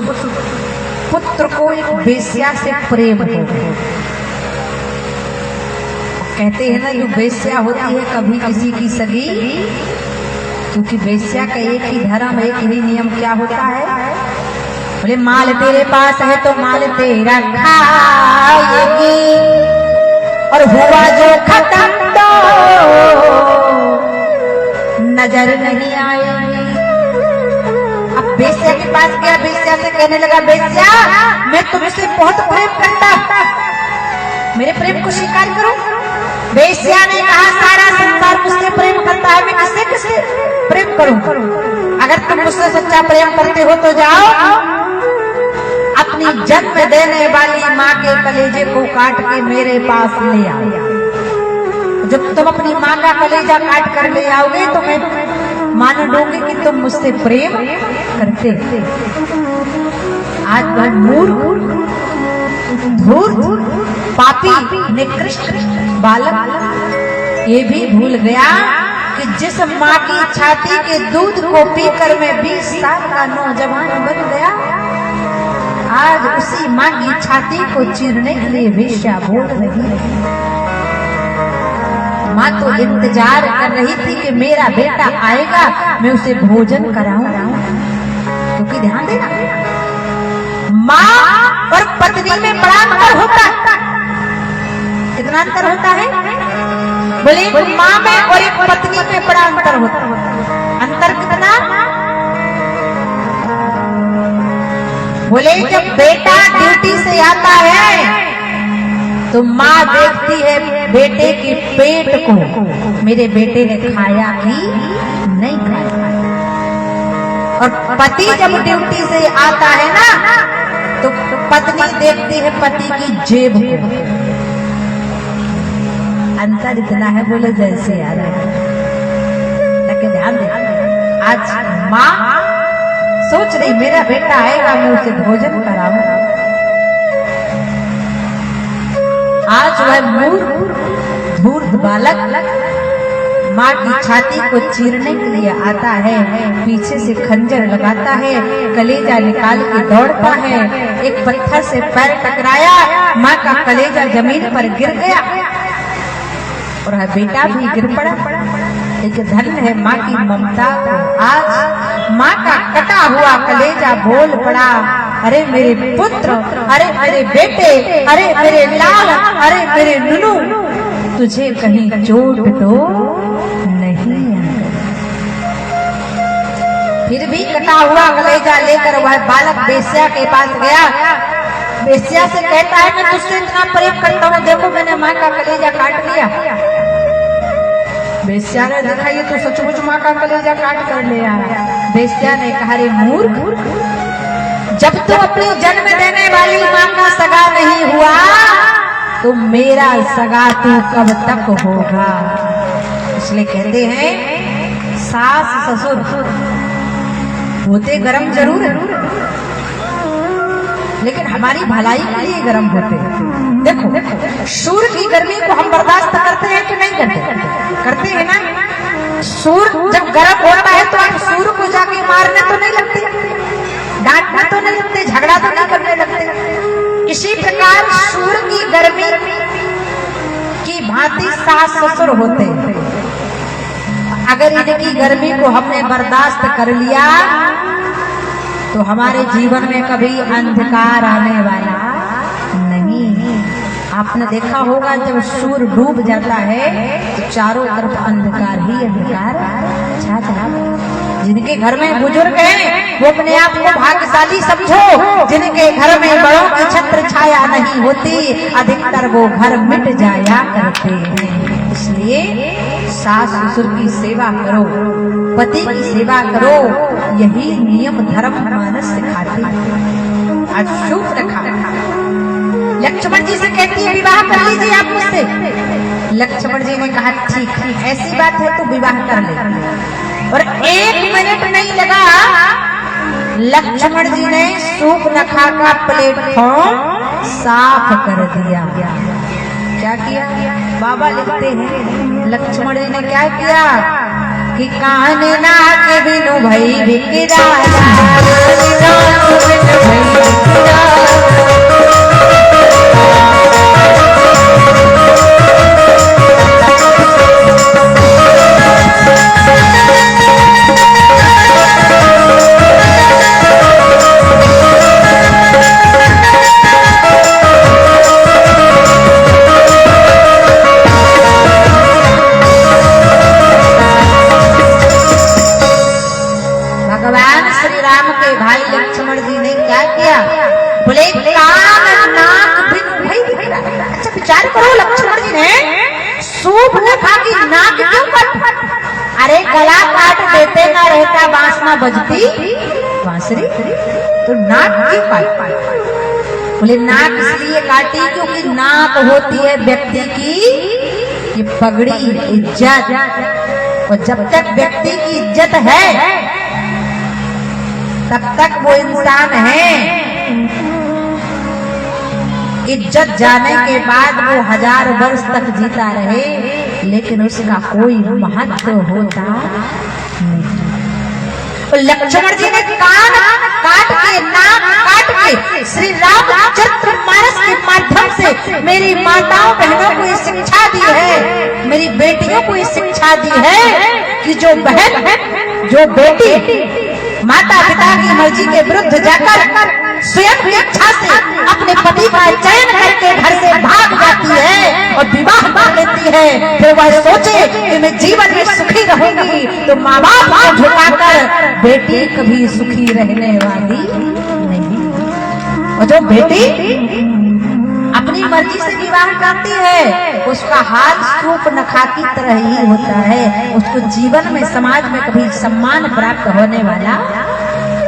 पुत्र को एक वेश्या से प्रेम हो गया। कहते हैं ना, जो वेश्या होती है कभी किसी की सगी, क्योंकि वेश्या का एक ही धर्म, एक ही नियम क्या होता है, बोले माल तेरे पास है तो माल तेरा खाएगी, और हुआ जो खत्म तो नजर नहीं आएगी। अब वेश्या के पास गया, वेश्या से कहने लगा, वेश्या मैं तुमसे बहुत प्रेम करता, मेरे प्रेम को स्वीकार करो। वेश्या ने कहा, सारा संसार मुझसे प्रेम करता है, मैं किससे किससे प्रेम करूं? अगर तुम मुझसे सच्चा प्रेम करते हो तो जाओ अपनी जन्म देने वाली माँ के कलेजे को काट के मेरे पास ले आओ। जब तुम अपनी माँ का कलेजा काट कर ले आओगे तो मैं मान लूंगी कि तुम मुझसे प्रेम करते। आज वह मूर्ख, धूर्त, पापी, निकृष्ट बालक ये भी भूल गया कि जिस माँ की छाती के दूध को पीकर मैं 20 साल का नौजवान बन गया, आज उसी माँ की छाती को चीरने के लिए वेश्या बोल रही है। माँ तो इंतजार कर रही थी कि मेरा बेटा आएगा, मैं उसे भोजन कराऊंगा। क्योंकि ध्यान देना, माँ और पत्नी में बड़ा अंतर होता है। कितना अंतर होता है? बोले एक माँ में और एक पत्नी में बड़ा अंतर होता है। अंतर कितना? बोले जब बेटा ड्यूटी से आता है तो माँ देखती है बेटे के पेट को, मेरे बेटे ने खाया कि नहीं खाया। और पति जब ड्यूटी से आता है ना तो पत्नी देखती है पति की जेब को। अंतर इतना है, बोले जैसे यार, लेकिन ध्यान दे, आज माँ सोच रही मेरा बेटा आएगा, मैं उसे भोजन कराऊंगा। आज वह मूर्ख बालक माँ की छाती को चीरने के लिए आता है, पीछे से खंजर लगाता है, कलेजा निकाल के दौड़ता है। एक पत्थर से पैर टकराया, माँ का कलेजा जमीन पर गिर गया और बेटा भी गिर पड़ा। लेकिन धन्य है माँ की ममता को। आज माँ का कटा हुआ कलेजा बोल पड़ा, अरे मेरे पुत्र, अरे मेरे बेटे, अरे मेरे लाल, अरे मेरे नुनू, तुझे कहीं चोट तो नहीं। फिर भी कटा हुआ कलेजा लेकर वह बालक बेस्या के पास गया। बेस्या से कहता है, मैं तुझसे इतना प्रेम करता हूँ, देखो मैंने माँ का कलेजा काट लिया। बेस्या ने देखा ये तो सचमुच माँ का कलेजा काट कर ले आया। बेस्या ने कहा, रे मूर्ख, जब तू अपनी जन्म देने वाली माँ का सगा नहीं हुआ तो मेरा सगा तू कब तक होगा। इसलिए कहते हैं सास ससुर होते गरम जरूर है, लेकिन हमारी भलाई के लिए गरम होते हैं। देखो सूर्य की गर्मी को हम बर्दाश्त करते हैं कि नहीं करते? करते हैं ना। सूर्य जब गर्म होता है तो आप सूर्य को जाके मारने तो नहीं लगते, डांटने तो नहीं लगते, झगड़ा तो नहीं करने लगते। इसी प्रकार सूर्य की गर्मी की भांति सास ससुर होते हैं। अगर इनकी गर्मी को हमने बर्दाश्त कर लिया तो हमारे जीवन में कभी अंधकार आने वाला नहीं। आपने देखा होगा जब सूर्य डूब जाता है तो चारों तरफ अंधकार ही अंधकार छा जाता। जिनके घर में बुजुर्ग हैं वो अपने आप को भाग्यशाली समझो। जिनके घर में बड़ों की छत्र छाया नहीं होती, अधिकतर वो घर मिट जाया करते हैं। इसलिए सास ससुर की सेवा करो, पति की सेवा करो, यही नियम धर्म मानस सिखाते हैं। आज शुभ रखा लक्ष्मण जी से कहती है, विवाह कर लीजिए आप मुझसे। लक्ष्मण जी ने कहा, ठीक ऐसी बात है तो विवाह कर ले। और 1 मिनट नहीं लगा, लक्ष्मण जी ने सूर्पनखा का प्लेटफॉर्म साफ कर दिया। क्या किया? बाबा लिखते हैं लक्ष्मण जी ने क्या किया कि कान नाक बिनु भई बिकराया, अरे गला काट देते ना रहता बांस ना बजती बांसुरी, तो नाक क्यों काटी? बोले नाक इसलिए काटी क्योंकि नाक होती है व्यक्ति की ये पगड़ी, इज्जत। और जब तक व्यक्ति की इज्जत है तब तक वो इंसान है। इज्जत जाने के बाद वो 1000 वर्ष तक जीता रहे लेकिन उसका कोई महत्व होता नहीं। तो लक्ष्मण जी ने कान काट के, नाक काट के श्री रामचरितमानस के माध्यम से मेरी माताओं बहनों को ये शिक्षा दी है, मेरी बेटियों को ये शिक्षा दी है कि जो बहन जो बेटी माता पिता की मर्जी के विरुद्ध जाकर स्वयं की इच्छा से अपने पति का चयन करके घर से भाग जाती है और विवाह कर लेती है, फिर वह सोचे कि मैं जीवन में सुखी रहूंगी, तो माँ बाप को झुकाकर बेटी कभी सुखी रहने वाली नहीं। और जो बेटी अपनी मर्जी से विवाह करती है उसका हाल सूर्पनखा की तरह ही होता है, उसको जीवन में समाज में कभी सम्मान प्राप्त होने वाला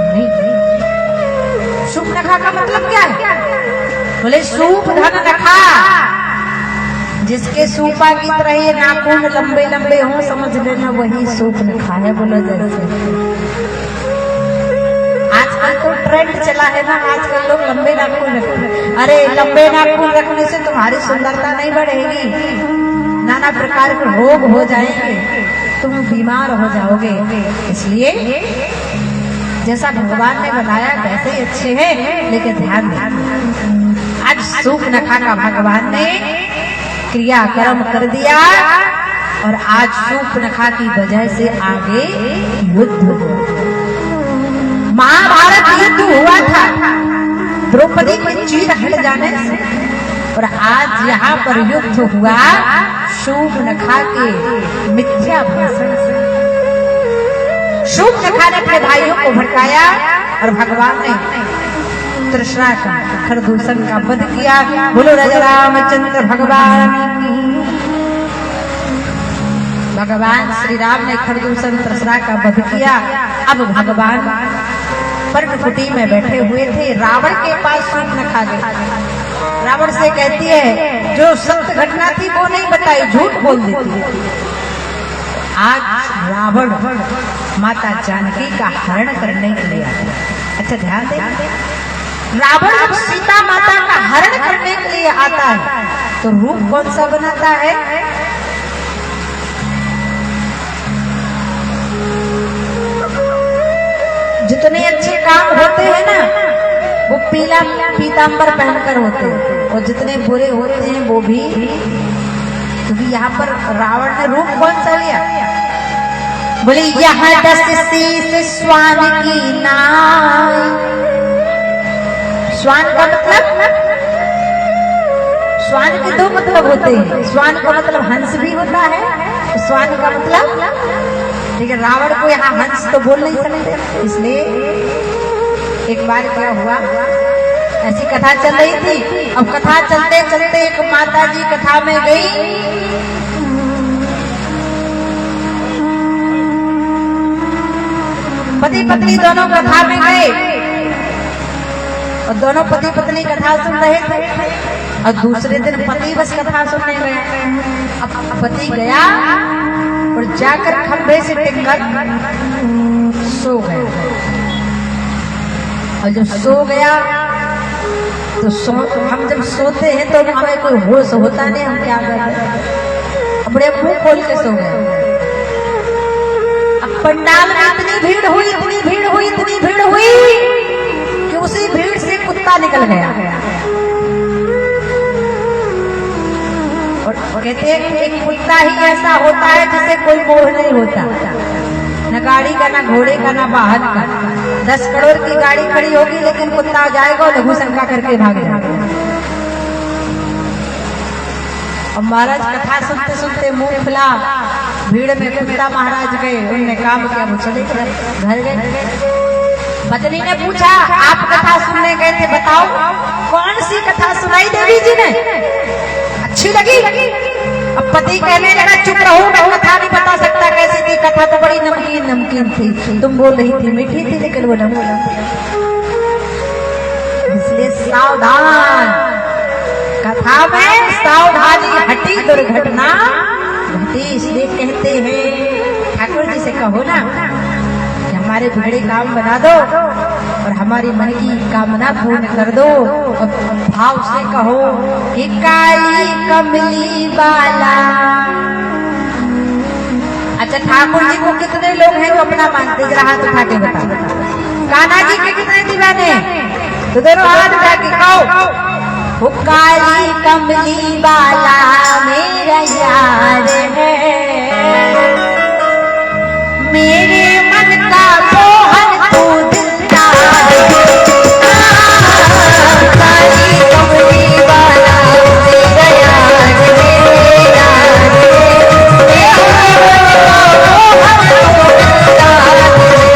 नहीं। सूर्पनखा का मतलब क्या है? बोले सूप धन रखा, जिसके सूपा की तरह ये नाखून लंबे लंबे हों समझ लेना वही सूप रखा है। बोलो जैसे आजकल तो ट्रेंड चला है ना, आजकल लोग लंबे नाखून रखते। अरे लंबे नाखून रखने से तुम्हारी सुंदरता नहीं बढ़ेगी, नाना प्रकार के रोग हो जाएंगे, तुम बीमार हो जाओगे। इसलिए जैसा भगवान ने बनाया वैसे ही अच्छे हैं, लेकिन ध्यान दें आज सूप नखा का भगवान ने क्रिया कर्म कर दिया और आज सूप नखा की वजह से आगे युद्ध हुआ। महाभारत युद्ध हुआ था द्रौपदी के चीर हट जाने से, और आज यहाँ पर युद्ध हुआ सूप नखा के मिथ्या भाषण से। सूप नखा ने अपने भाइयों को भड़काया और भगवान ने तृष्णा का खरदूषण का वध किया। बोलो राजा रामचंद्र भगवान की। भगवान श्री राम ने खरदूषण तृष्णा का वध किया। अब भगवान पर्णकुटी में बैठे हुए थे, रावण के पास सूप नखा गई। रावण से कहती है जो सत्य घटना थी वो नहीं बताई, झूठ बोल देती। आज रावण माता जानकी का हरण करने के लिए आया। अच्छा ध्यान दें, रावण जब सीता माता का हरण करने के लिए आता है तो रूप कौन सा बनाता है? जितने अच्छे काम होते हैं ना वो पीला पीतांबर पहनकर होते हैं, और जितने बुरे होते हैं वो भी। क्योंकि यहाँ पर रावण ने रूप कौन सा लिया? बोले यहाँ 10 शीश श्वान की नाई। श्वान का मतलब, श्वान के दो मतलब होते हैं। श्वान का मतलब हंस भी होता है, श्वान का मतलब, ठीक है। रावण को यहाँ हंस तो बोल नहीं सकते, इसलिए एक बार क्या हुआ, ऐसी कथा चल रही थी। अब कथा चलते चलते एक माता जी कथा में गई, पति पत्नी दोनों कथा में गए और दोनों पति पत्नी कथा सुन रहे थे। और दूसरे दिन पति बस कथा सुनने गया। अब पति गया और जाकर खंभे से टिककर सो गया। और जब सो गया तो हम जब सोते हैं तो हमें कोई होश होता नहीं, हम क्या करते, अपने मुंह खोल के सो गए। अब पंडाल में इतनी भीड़ हुई, इतनी भीड़ हुई, इतनी भीड़ हुई कि उसी भीड़ से कुत्ता निकल गया। और कहते हैं कि एक कुत्ता ही ऐसा होता है जिसे कोई मोह नहीं होता, न गाड़ी का, न घोड़े का, न वाहन का। 10 करोड़ की गाड़ी खड़ी होगी लेकिन कुत्ता जाएगा और लघु शंका करके भागेगा। और महाराज कथा सुनते सुनते मुंह खुला, भीड़ में कुत्ता महाराज गए, उन्होंने काम किया, वो चले गए, घर गए। पत्नी ने पूछा आप कथा सुनने गए थे, बताओ कौन सी कथा सुनाई देवी जी ने, अच्छी लगी? अब पति कहने लगा चुप रहो, मैं कथा नहीं बता सकता कैसी थी, कथा तो बड़ी नमकीन नमकीन थी, तुम बोल रही थी मीठी थी लेकिन वो नमकीन थी। इसलिए सावधान, कथा में सावधानी हटी दुर्घटना घटी। इसलिए कहते हैं ठाकुर जी से कहो ना कि हमारे बिगड़े काम बना दो और हमारी मन की कामना पूर्ण कर दो। और भाव से कहो कि काली कमली बाला। अच्छा ठाकुर जी को कितने लोग हैं जो अपना मानते, जरा हाथ उठा के बता। कान्हा जी के कितने दीवाने, तो दोनों हाथ उठा के कहो वो काली कमली बाला मेरा यार है, मेरे मन का मोहन तू दिलदार है। काली कमली बाला मेरा यार है, यार है, मेरे मन का मोहन तू दिलदार है।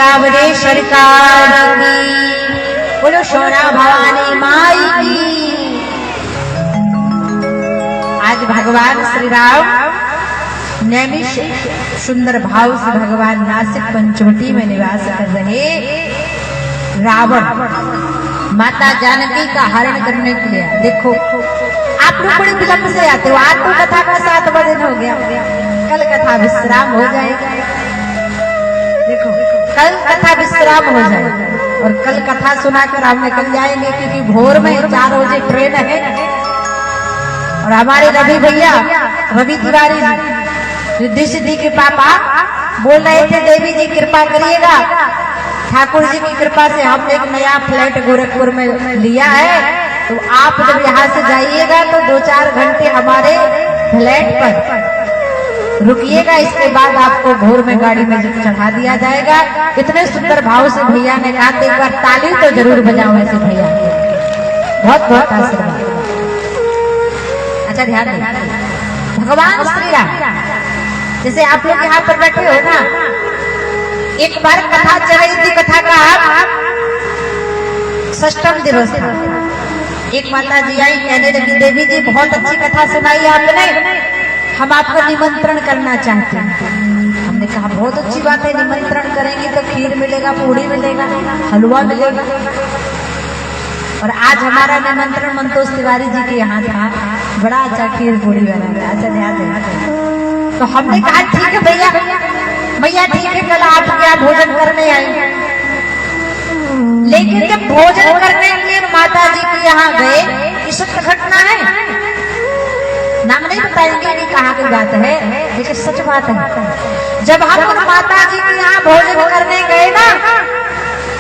सावरे सरकार की, बोलो सोना भवानी माई की। आज भगवान श्री राम नैमिष सुंदर भाव से भगवान नासिक पंचवटी में निवास कर रहे रावण माता जानकी का हरण करने के लिए। देखो आप लोग बड़े विलंब से आते हो, आज तो कथा का 7 बजे हो गया, कल कथा विश्राम हो जाएगा। देखो कल कथा विश्राम हो जाएगा और कल कथा सुनाकर हम निकल जाएंगे, क्योंकि भोर में 4 बजे ट्रेन है। और हमारे रवि भैया रवि तिवारी रिद्धि सिद्धि के पापा बोल रहे थे देवी जी कृपा करिएगा, ठाकुर जी की कृपा से हमने एक नया फ्लैट गोरखपुर में लिया है, तो आप जब यहाँ से जाइएगा तो 2-4 घंटे हमारे फ्लैट पर रुकिएगा, इसके बाद आपको भोर में गाड़ी में चढ़ा दिया जाएगा। इतने सुंदर भाव से भैया ने कहा, एक बार ताली तो जरूर बजाओ ऐसे भैया, बहुत बहुत आशीर्वाद। अच्छा ध्यान दें, भगवान श्री राम जैसे आप लोग यहाँ पर बैठे हो ना, एक बार कथा चल रही थी, कथा का 6वां दिवस था। एक माता जी आई, कहने लगी देवी जी बहुत अच्छी कथा सुनाई आपने, हम आपका निमंत्रण करना चाहते हैं। हमने कहा बहुत अच्छी बात है, निमंत्रण करेंगे तो खीर मिलेगा, पूड़ी मिलेगा, हलवा मिलेगा। और आज हमारा निमंत्रण मंतोष तिवारी जी के यहाँ था, बड़ा अच्छा खीर पूड़ी बना था। अच्छा ध्यान दें, तो हमने कहा ठीक है भैया, भैया ठीक है, कल आप क्या भोजन करने आएंगे। लेकिन जब भोजन करने के लिए माता जी के यहाँ गए, ये सत्य घटना है, नाम नहीं बताएंगे कि कहाँ की बात है, लेकिन सच बात है। जब हम माता जी के यहाँ भोजन करने गए ना,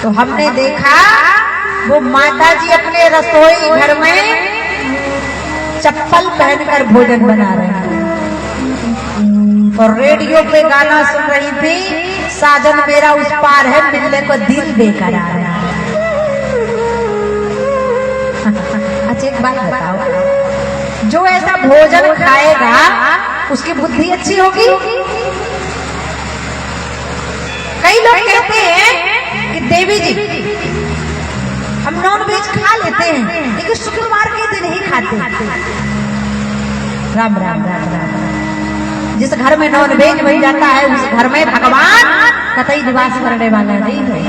तो हमने देखा वो माता जी अपने रसोई घर में चप्पल पहनकर भोजन बना रहे हैं और रेडियो पे गाना सुन रही थी, साजन मेरा उस पार है, मिलने को दिल बेकरार है। अच्छा एक बात बताओ, जो ऐसा भोजन खाएगा उसकी बुद्धि अच्छी होगी? कई लोग कहते हैं कि देवी जी हम नॉन वेज खा लेते हैं, लेकिन शुक्रवार के दिन ही खाते। राम राम राम राम। जिस घर में नॉन वेज बन जाता है उस घर में भगवान कतई निवास करने वाला नहीं है।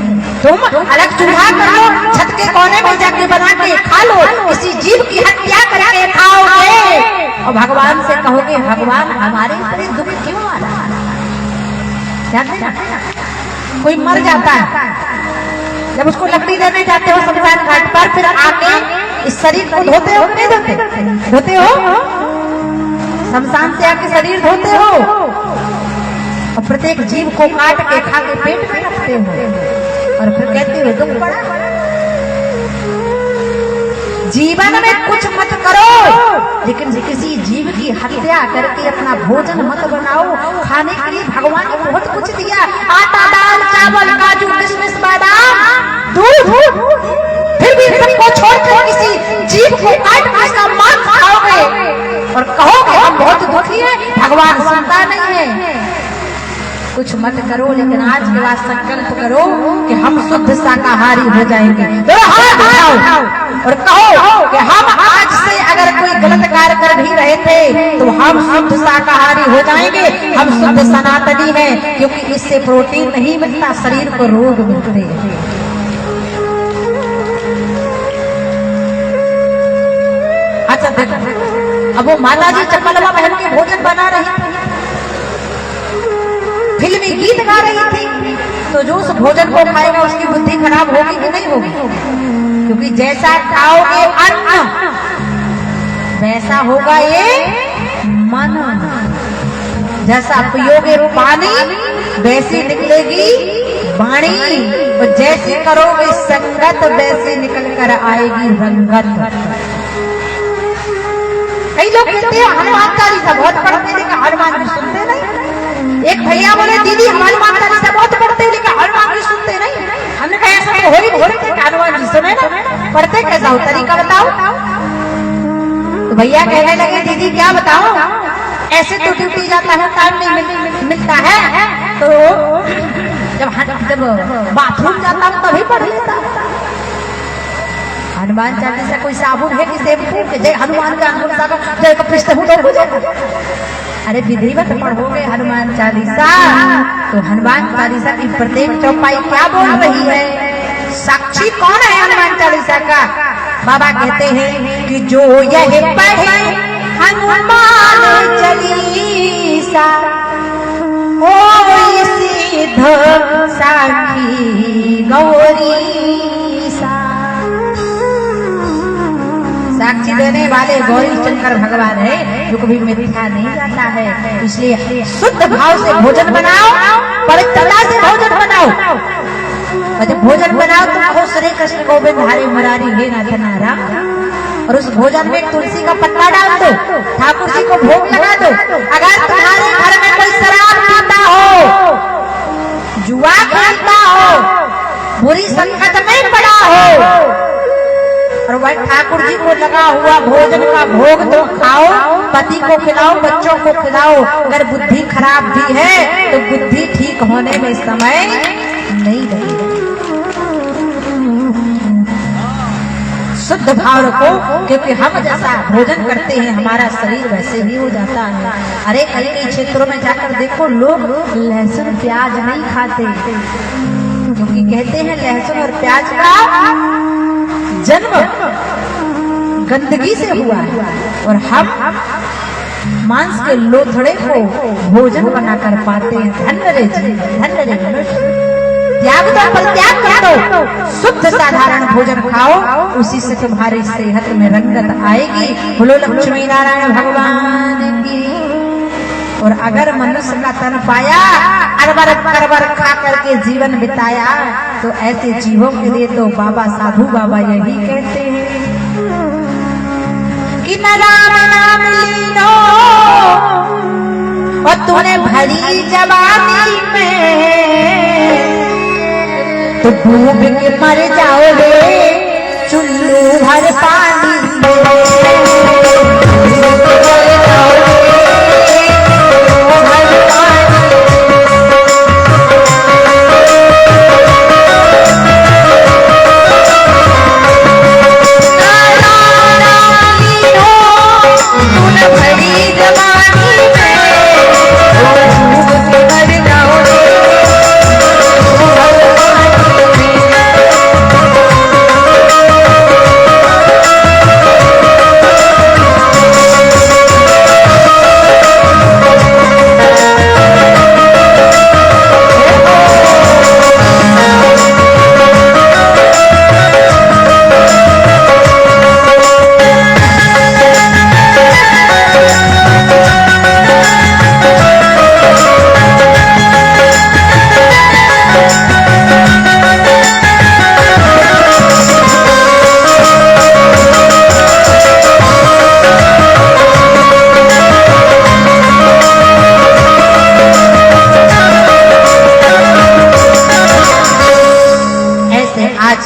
तुम अलग चूल्हा कर लो, छत के कोने में जाके बना के खा लो, किसी जीव की हत्या करके खाओगे और भगवान से कहोगे भगवान हमारे बड़े दुख क्यों आ रहा है। कोई मर जाता है, जब उसको लकड़ी देने जाते हो शमशान घाट पर, फिर आके इस शरीर को धोते हो नहीं धोते? धोते हो, शमशान से आके शरीर धोते हो और प्रत्येक जीव को काट के खा के पेट में रखते हो और फिर कहते हो दुख पड़ा। जीवन में कुछ मत करो, लेकिन किसी जीव की हत्या करके अपना भोजन मत बनाओ। खाने के लिए भगवान ने बहुत कुछ दिया, आटा दाल चावल काजू किशमिश बादाम दूध, फिर भी सबको छोड़कर किसी जीव को काट कर उसका मांस खाओगे और कहोगे हम बहुत दुखी हैं, भगवान सुनता नहीं है। कुछ मत करो, लेकिन आज के बाद संकल्प करो कि हम शुद्ध शाकाहारी हो जाएंगे। तो हाथ उठाओ और कहो कि हम आज से अगर कोई गलत कार्य कर भी रहे थे तो हम शुद्ध शाकाहारी हो जाएंगे, हम शुद्ध सनातनी हैं, क्योंकि इससे प्रोटीन नहीं मिलता, शरीर को रोग मिलते हैं। अच्छा देखो, अब वो माता जी चप्पलवा पहन के भोजन बना रही थी, फिल्मी गीत गा रही थी, तो जो उस भोजन को खाएगा उसकी बुद्धि खराब होगी कि नहीं होगी? क्योंकि जैसा खाओगे अन्न वैसा होगा ये मन, जैसा पियोगे पानी वैसी निकलेगी वाणी, और जैसे करोगे संगत वैसे निकल कर आएगी रंगत। कई लोग कहते हैं हनुमान चालीसा बहुत पढ़ते हैं, लेकिन हनुमान जी सुनते नहीं। एक भैया बोले दीदी हनुमान चालीसा बहुत पढ़ते हैं, लेकिन हनुमान जी सुनते नहीं। हमने कहा ऐसा तो हो ही नहीं, हनुमान जी सुने ना, पढ़ते कैसा हो, तरीका बताओ। तो भैया कहने लगे दीदी क्या बताओ, ऐसे तो ड्यूटी जाता है, टाइम नहीं मिलता है, तो जब बाथरूम जाता हूँ तभी पढ़ लेता हूँ। हनुमान चालीसा कोई साबुन है कि शैम्पू के जय हनुमान का जय का पृष्ठ हो जाता। अरे विधिवत पढ़ोगे हनुमान चालीसा तो हनुमान चालीसा की प्रत्येक चौपाई क्या बोल रही है, साक्षी कौन है हनुमान चालीसा का। बाबा कहते हैं कि जो यह पढ़े हनुमान चालीसा ओ सिद्ध साखी गौरी सा। साक्षी देने वाले गौरी शंकर भगवान है जो कभी मिथ्या नहीं जाता है। इसलिए शुद्ध भाव से भोजन बनाओ, पवित्रता से भोजन बनाओ। और जब भोजन बनाओ तो कहो श्री कृष्ण गोविंद हरे मुरारी हे नाथ नारायण। और उस भोजन में तुलसी का पत्ता डाल दो, ठाकुर जी को भोग लगा दो। अगर तुम्हारे घर में कोई शराब पीता हो, जुआ खेलता हो, बुरी संगत में पड़ा हो और वह ठाकुर जी को लगा हुआ भोजन का भोग तो खाओ, पति को खिलाओ, बच्चों को खिलाओ। अगर बुद्धि खराब भी है तो बुद्धि ठीक होने में समय नहीं लगेगा। शुद्ध भाव रखो, क्योंकि हम जैसा भोजन करते हैं हमारा शरीर वैसे ही हो जाता है। अरे कई क्षेत्रों में जाकर देखो लोग लहसुन प्याज नहीं खाते, क्योंकि कहते हैं लहसुन और प्याज का जन्म गंदगी से हुआ है। और हम मांस के लोथड़े को भोजन बनाकर पाते हैं। धन्य रे जीव, धन्य रे मनुष्य। त्याग दो, परित्याग कर दो, शुद्ध साधारण भोजन खाओ, उसी से तुम्हारी सेहत में रंगत आएगी। बोलो लक्ष्मी नारायण भगवान की। और अगर मनुष्य का तन पाया, अरबर करबर खा करके जीवन बिताया, तो ऐसे जीवों के लिए तो बाबा साधु बाबा यही कहते हैं कि न राम नाम लीनो और तूने भरी जवानी में तो डूब के मर जाओगे चुल्लू भर पानी में।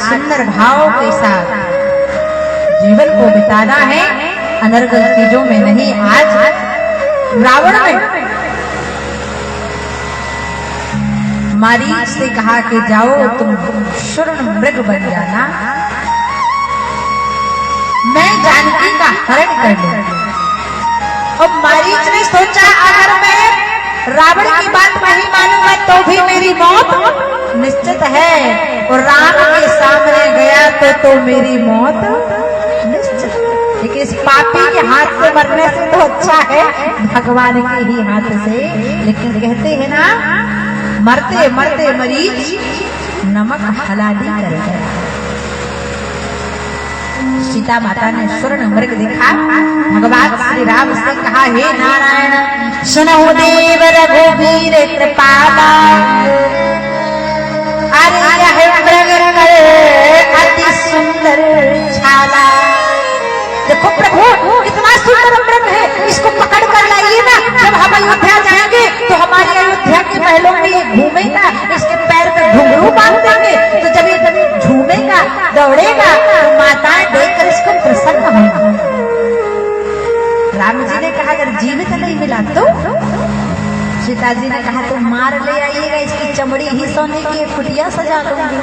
सुंदर भाव के साथ जीवन को बिताना है, अनर्गल चीजों में नहीं। आज रावण में मारीच से कहा कि जाओ तुम शूर्ण मृग बन जाना, मैं जानकी का हरण कर लूं। और मारीच ने सोचा अगर मैं रावण की बात नहीं मानूंगा तो भी मेरी मौत निश्चित है, और राम के सामने गया तो मेरी मौत निश्चित। लेकिन इस पापी के हाथ से मरने से तो अच्छा है भगवान के ही हाथ से। लेकिन कहते हैं ना, मरते मरते मरीच नमक हलाली कर गया। सीता माता ने स्वर्ण मृग देखा, भगवान श्री राम से कहा, हे नारायण सुनो देव रघुवीर कृपाला, अरे यह मृग अति सुंदर छाला। देखो प्रभु कितना सुंदर मृग है, इसको पकड़ कर लाइए ना। जब हम अयोध्या जाएंगे तो हमारी अयोध्या के महलों में ये घूमेगा, इसके पैर पर घुंघरू बांध देंगे, तो जब ये झूमेगा दौड़ेगा तो माताएं देखकर इसको प्रसन्न होगा। राम जी ने कहा अगर जीवित नहीं मिला तो सीता जी ने कहा तुम मार ले आइएगा, इसकी चमड़ी ही सोने की एक कुटिया सजा दूंगी।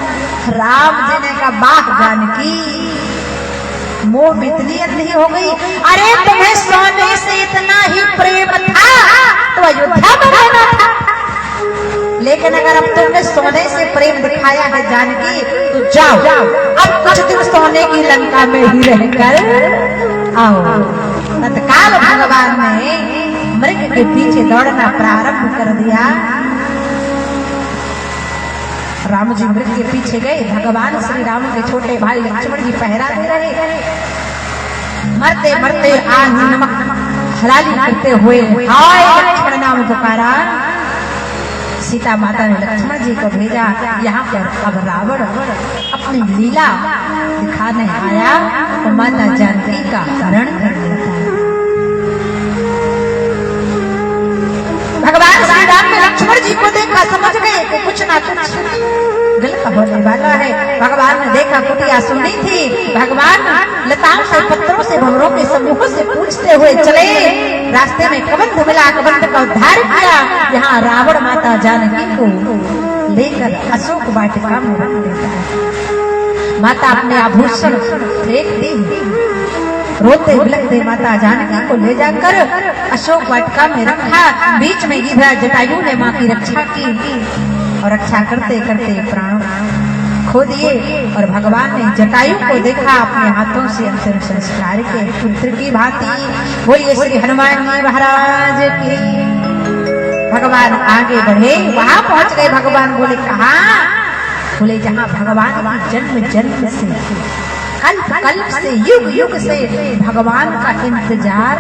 राम जी ने कहा वाह जानकी, मोह में इतनी अंधी हो गई, अरे तुम्हें सोने से इतना ही प्रेम था तो अयोध्या में रहना था, लेकिन अगर अब तुमने सोने से प्रेम दिखाया है जानकी तो जाओ अब कुछ दिन सोने की लंका में ही रहकर आओ। तत्काल भगवान ने मृग के पीछे दौड़ना प्रारंभ कर दिया। राम जी मृग के पीछे गए, भगवान श्री राम के छोटे भाई लक्ष्मण जी पहरा दे रहे, मरते मरते आंधी नमक हलाली करते हुए हाय लक्ष्मण नाम पुकारा। सीता माता ने लक्ष्मण जी को भेजा, यहाँ पर अब रावण अपनी लीला दिखाने आया और माता जानकी का हरण कर लेता है। भगवान श्री राम ने लक्ष्मण जी को देखा, समझ गए कि कुछ ना कुछ गलत होने वाला है। भगवान ने देखा कुटिया सुनी थी, भगवान लताओं से पत्थरों से भंवरों के समूह से पूछते हुए चले, रास्ते में कबंध मिला, कबंध का उद्धार किया। यहाँ रावण माता जानकी को लेकर अशोक वाटिका में रख देता है। माता अपने आभूषण फेंक दी, रोते बिलखते माता जानकी को ले जाकर अशोक वाटिका में रखा। बीच में गिरिराज जटायु ने मां की रक्षा की और रक्षा करते करते प्राण खो दिए। और भगवान ने जटायु को देखा, अपने हाथों से अंतिम संस्कार के पुत्र की भांति। बोलिए श्री हनुमान जी महाराज की। भगवान आगे बढ़े, वहां पहुंच गए। भगवान बोले कहाँ? बोले जहाँ भगवान की जन्म जन्म से कल्प कल्प से युग युग से भगवान का इंतजार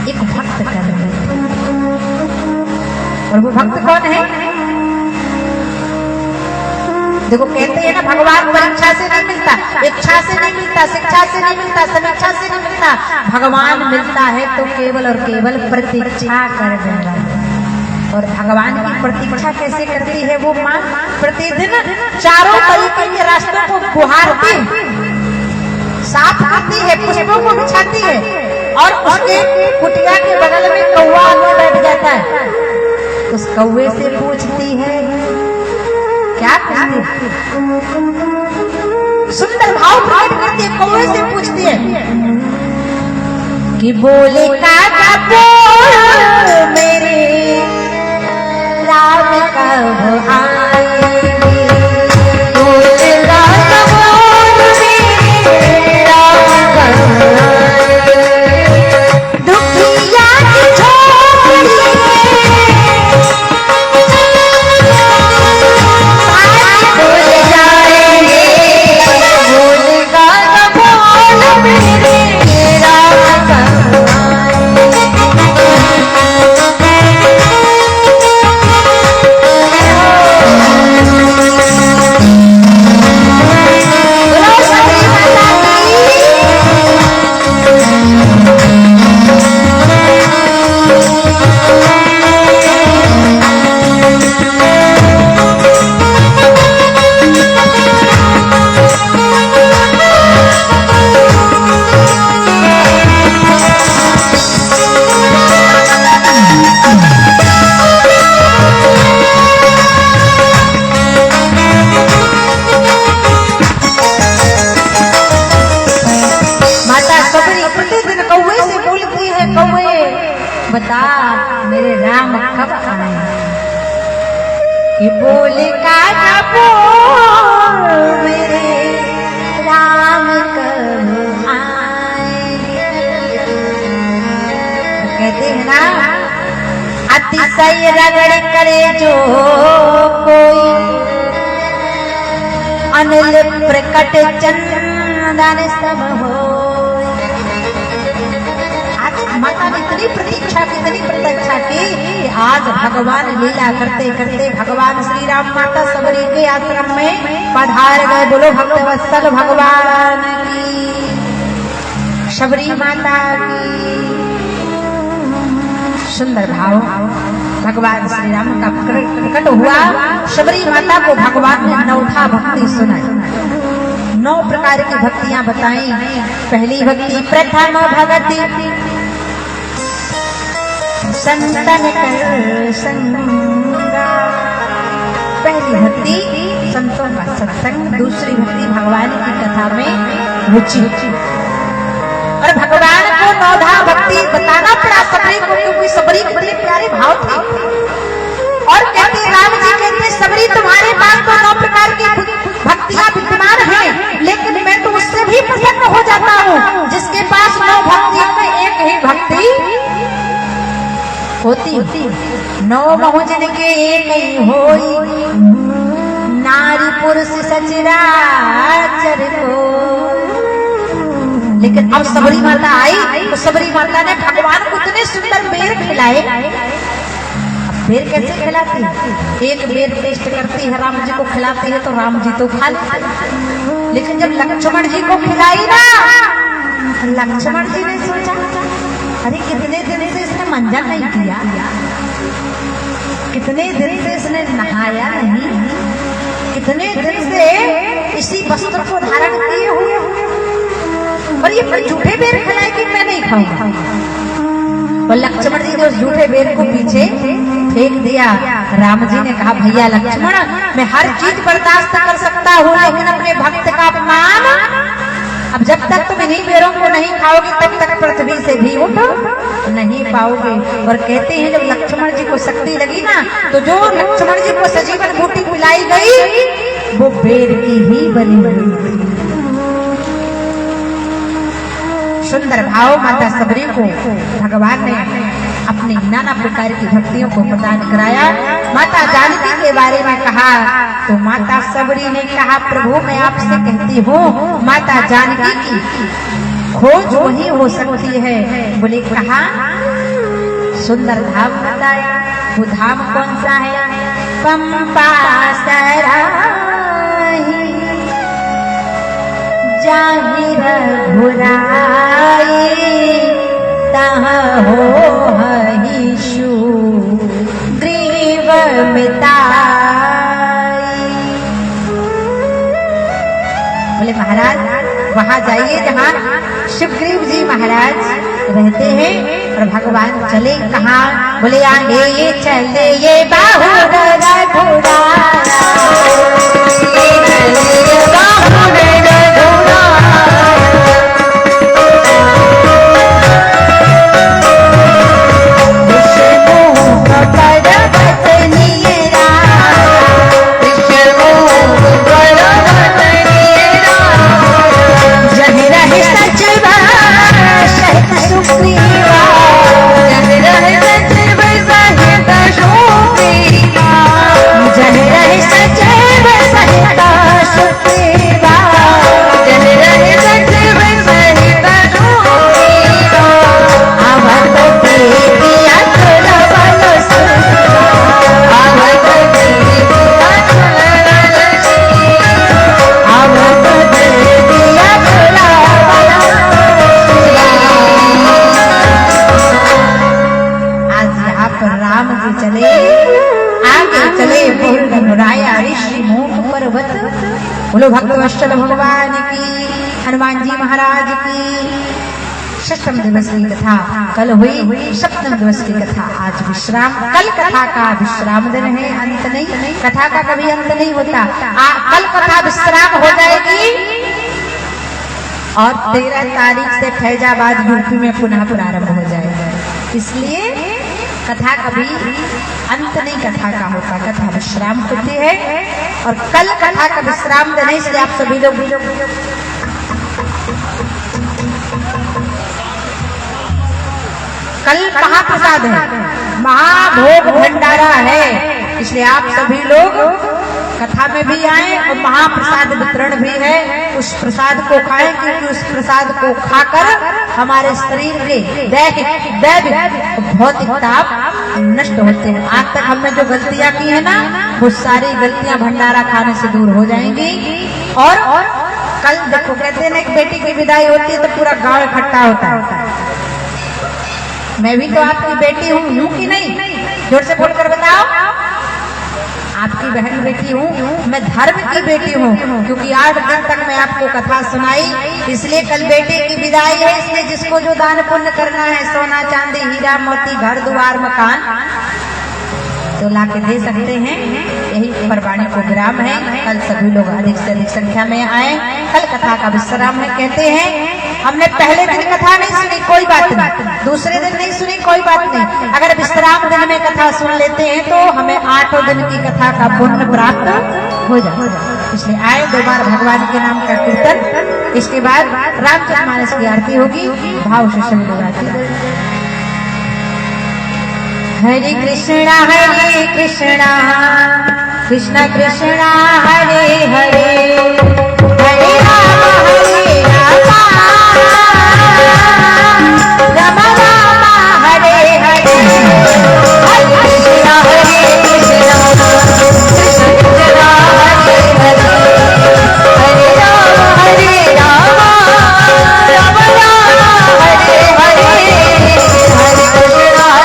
एक भक्त कर रहे थे। और वो भक्त कौन है? देखो कहते हैं ना भगवान परीक्षा से नहीं मिलता, इच्छा से नहीं मिलता, शिक्षा से नहीं मिलता, समीक्षा से नहीं मिलता। भगवान मिलता है तो केवल और केवल प्रतीक्षा कर देगा। और भगवान की प्रतीक्षा कैसे करती है वो माँ? प्रतिदिन चारों तरीके के रास्तों को गुहारती, साफ करती है, पुष्पों को बिछाती है और उसके कुटिया के बगल में कौवा आके बैठ जाता है। उस कौवे से पूछती है क्या कहती है? सुंदर भाव प्रकट करती है, कौवे से पूछती है कि बोले काका बोल मेरे राम कब आएंगे? बोले काका बोल मेरे राम कब आएंगे? दुखिया की झोपड़ी बोले जाएंगे, बोले काका बोल मेरे राम कब बता मेरे राम कब आए? ये बोले काका बोल मेरे राम कब आएंगे? कहते हैं ना अतिशय रगड़ करे जो कोई अनिल प्रकट चंदन सम हो। माता ने इतनी प्रतीक्षा की, इतनी प्रतीक्षा की, आज भगवान लीला करते करते भगवान श्री राम माता सबरी के आश्रम में पधार गए। बोलो भक्त वत्सल भगवान की, सबरी माता की। सुंदर भाव भगवान श्री राम का प्रकट हुआ। सबरी माता को भगवान ने नौथा भक्ति सुनाई, 9 प्रकार की भक्तियां बताई। पहली भक्ति प्रथम भक्ति संतन कर संगा। पहली भक्ति संतों का सत्संग, दूसरी भक्ति भगवान की कथा में रुचि। और भगवान को नौधा भक्ति बताना पड़ा सबरी को, क्योंकि सबरी के बड़े प्यारे भाव थे। और कहते राम जी कहते सबरी तुम्हारे पास तो 9 प्रकार की भक्तियां विद्यमान हैं, लेकिन मैं तो उससे भी प्रसन्न हो जाता हूँ जिसके पास 9 भक्तियों में एक ही भक्ति होती। 9 बहुजन के एक ही होई, नारी पुरुष सचराचर को। लेकिन अब सबरी माता आई तो सबरी माता ने भगवान को इतने सुंदर बेर खिलाए। बेर कैसे खिलाती? एक बेर टेस्ट करती है, राम जी को खिलाती है तो राम जी तो खा लेते। लेकिन जब लक्ष्मण जी को खिलाई ना, लक्ष्मण जी ने सोचा अरे कितने दिन से इसने मंजन नहीं किया, कितने दिन से इसने नहाया नहीं, कितने दिन से इसी वस्त्र को धारण किए हुए, और ये झूठे बेर खिलाएगी, मैं नहीं खाऊंगा। और लक्ष्मण जी ने उस झूठे बेर को पीछे फेंक दिया। राम जी ने कहा भैया लक्ष्मण, मैं हर चीज बर्दाश्त कर सकता हूँ, लेकिन अपने भक्त का अपमान, अब जब तक तुम इन्हीं बेरों को नहीं खाओगे तब तक पृथ्वी से भी उठ नहीं पाओगे। और कहते हैं जब लक्ष्मण जी को शक्ति लगी ना, तो जो लक्ष्मण जी को सजीवन बूटी पिलाई गई वो बेर की ही बनी बनी। सुंदर भाव माता सबरी को भगवान ने अपनी नाना प्रकार की भक्तियों को प्रदान कराया। माता जानकी के बारे में कहा तो माता सबरी ने कहा प्रभु मैं आपसे कहती हूँ माता जानकी की खोज वही हो सकती है। बोले कहा, सुंदर धाम बताया। वो धाम कौन सा है? पंपा सराही जाहि रघुराई तहाँ हो हईशु ग्रीव मिताई। बोले महाराज वहाँ जाइए जहाँ शिवग्रीव जी महाराज रहते हैं। और भगवान चले कहाँ? बोले आगे ये चले ये बाहुर बोलो भक्त वत्सल भगवान की, हनुमान जी महाराज की। 6वें दिवस की कथा कल हुई, 7वें दिवस की कथा आज विश्राम। कल कथा का विश्राम दिन है, अंत नहीं, कथा का कभी अंत नहीं होता। कल कथा विश्राम हो जाएगी और 13 तारीख से फैजाबाद यूपी में पुनः प्रारंभ हो जाएगा। इसलिए कथा कभी अंत नहीं कथा का होता, कथा विश्राम होती है। और कल कथा का विश्राम देने इसलिए आप सभी लोग कल महाप्रसाद है, महाभोग भंडारा है, इसलिए आप सभी लोग कथा में भी आए और महाप्रसाद वितरण भी है। उस प्रसाद को खाएं क्योंकि उस प्रसाद को खाकर हमारे शरीर के दैहिक भौतिक ताप नष्ट होते हैं। आज तक हमने जो गलतियां की है ना, वो सारी गलतियां भंडारा खाने से दूर हो जाएंगी। और कल देखो कहते हैं ना, एक बेटी की विदाई होती है तो पूरा गांव इकट्ठा होता है। मैं भी तो आपकी बेटी हूँ कि नहीं? जोर से बोलकर बताओ। आपकी बहन बेटी हूँ, मैं धर्म की बेटी हूँ, क्योंकि 8 दिन तक मैं आपको कथा सुनाई, इसलिए कल बेटे की विदाई है। इसलिए जिसको जो दान पुण्य करना है, सोना चांदी हीरा मोती घर द्वार मकान, तो ला के दे सकते हैं। यही परवाणी को विराम है। कल सभी लोग अधिक से अधिक संख्या में आए। कल कथा का विश्राम है। कहते हैं हमने पहले दिन कथा नहीं सुनी, कोई बात नहीं, दूसरे दिन नहीं सुनी, कोई बात नहीं, अगर विश्राम दिन में कथा सुन लेते हैं तो हमें 8 दिन की कथा का पुण्य प्राप्त हो जाता है। इसलिए आए 2 बार भगवान के नाम का कीर्तन, इसके बाद रामचरितमानस की आरती होगी। भाव से सभी लोग आरती करेंगे। हरे कृष्णा कृष्ण कृष्ण हरे हरे, हरे राम राम राम हरे हरे, हरे कृष्णा कृष्ण कृष्ण हरे हरे, हरे राम राम राम हरे हरे, हरे कृष्णा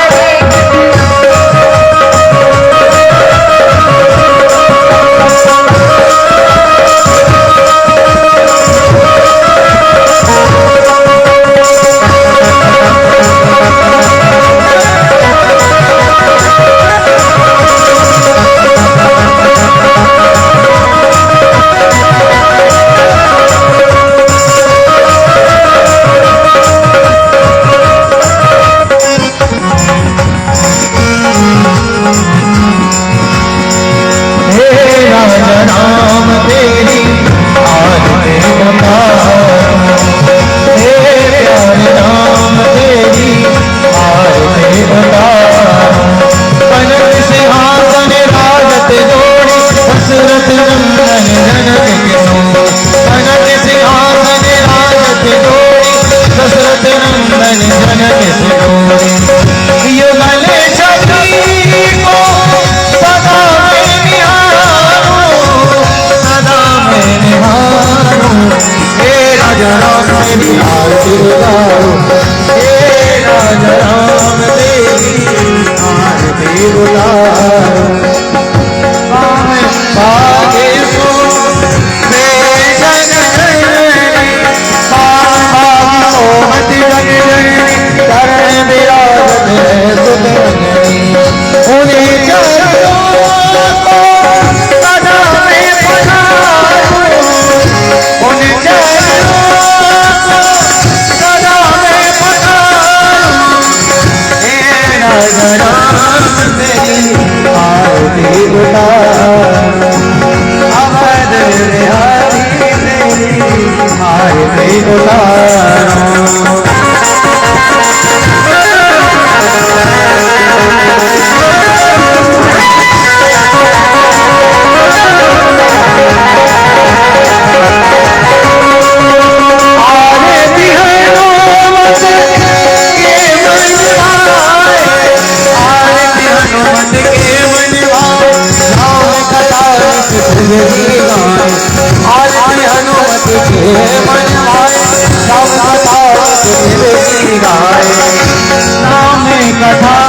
कथा